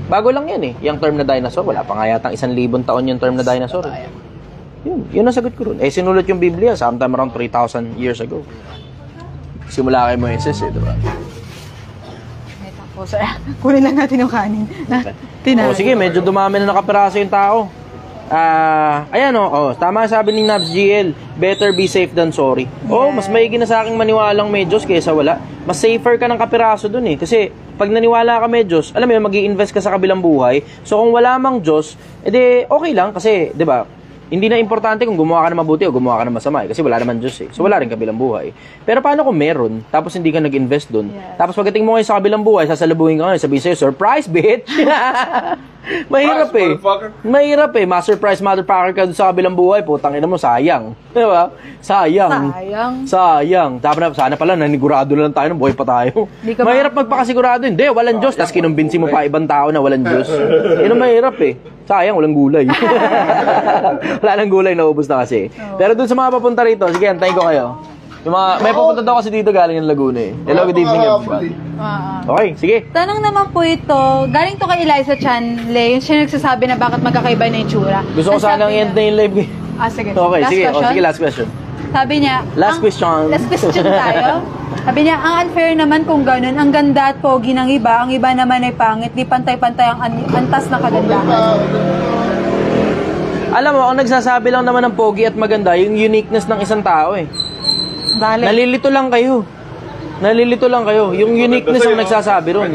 Bago lang yan eh. Yung term na dinosaur, wala pa nga yatang 1,000 taon yung term na dinosaur. Yun ang sagot ko ron. Sinulat yung Biblia sometime around 3,000 years ago. Simula kay Moises eh, diba? Kunin lang natin yung kanin. Sige, medyo dumami na nakapiraso yung tao. Ayan tama sabi ni Nabs GL, better be safe than sorry. Mas maigi na sa aking maniwalang medyos kaysa wala. Mas safer ka ng kapiraso dun eh. Kasi pag naniwala ka medyos, alam mo yun, mag-i-invest ka sa kabilang buhay. So kung wala mang Diyos, edi okay lang kasi, di ba? Hindi na importante kung gumawa ka na mabuti o gumawa ka na masama kasi wala naman Diyos eh. So wala rin kabilang buhay. Pero paano kung meron, tapos hindi ka nag-invest dun? Tapos pagdating mo ngayon sa kabilang buhay, sasalubuhin ka ngayon, sabihin sa'yo, surprise bitch! Mahirap eh. Mahirap eh. Ma-surprise motherfucker ka dun sa kabilang buhay, putang ina mo, sayang. Di ba? Sayang. Sana pala, nanigurado lang tayo, buhay pa tayo. Mahirap magpakasigurado. Hindi, walang Diyos. Tapos kinumbinsi mo pa ibang tao na walang Diyos. Yun ang mahirap eh. Sayang, walang gulay. Wala nang gulay, naubos na kasi. Pero dun sa mga papunta rito, sige, antayin ko kayo. Yung may pupunta daw kasi dito galing ng Laguna eh. Hello, good evening everyone. Okay, sige. Tanong naman po ito, galing to kay Eliza Chanle, yung siya nagsasabi na bakit magkakaiba na itsura. Gusto ko sanang i-end na yung live eh. Sige. Okay, Last sige. question? Sige, last question. Sabi niya, Last question tayo. Sabi niya, ang unfair naman kung ganun, ang ganda at pogi ng iba, ang iba naman ay pangit, di pantay-pantay ang antas na kagandahan. Alam mo, ang nagsasabi lang naman ng pogi at maganda, yung uniqueness ng isang tao eh. Bale. Nalilito lang kayo. Yung uniqueness ang nagsasabi ron.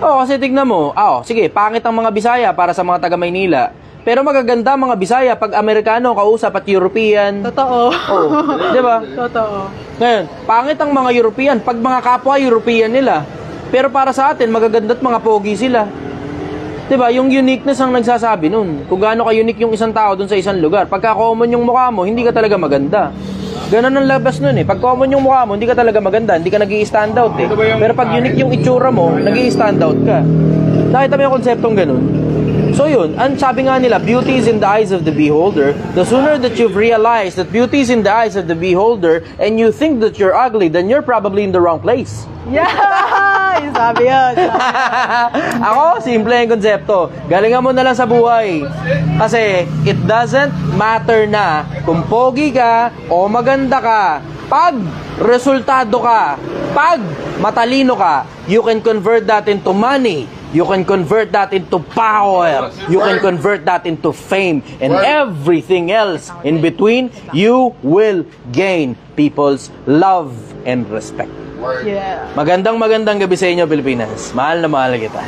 Kasi tignan mo. Sige, pangit ang mga Bisaya para sa mga taga Maynila. Pero magaganda mga Bisaya pag Amerikano kausap at European. Totoo. Di ba? Totoo. Ngayon, pangit ang mga European pag mga kapwa European nila. Pero para sa atin, magaganda at mga pogi sila. Diba? Yung uniqueness ang nagsasabi nun. Kung gaano ka-unique yung isang tao dun sa isang lugar. Pagka common yung mukha mo, hindi ka talaga maganda. Ganon ang labas nun eh. Pag common yung mukha mo, hindi ka talaga maganda. Hindi ka nag-i-stand out eh. Pero pag unique yung itsura mo, nag-i-stand out ka. Nakita mo yung konseptong ganun? So yun, ang sabi nga nila, beauty is in the eyes of the beholder. The sooner that you've realized that beauty is in the eyes of the beholder and you think that you're ugly, then you're probably in the wrong place. Yeah! Yung sabi yun. Ako, simple yung konsepto. Galingan mo na lang sa buhay. Kasi, it doesn't matter na kung pogi ka o maganda ka. Pag resultado ka, pag matalino ka, you can convert that into money. You can convert that into power. You can convert that into fame. And everything else in between, you will gain people's love and respect. Yeah. Magandang gabi sa inyo, Pilipinas. Mahal na mahal kita.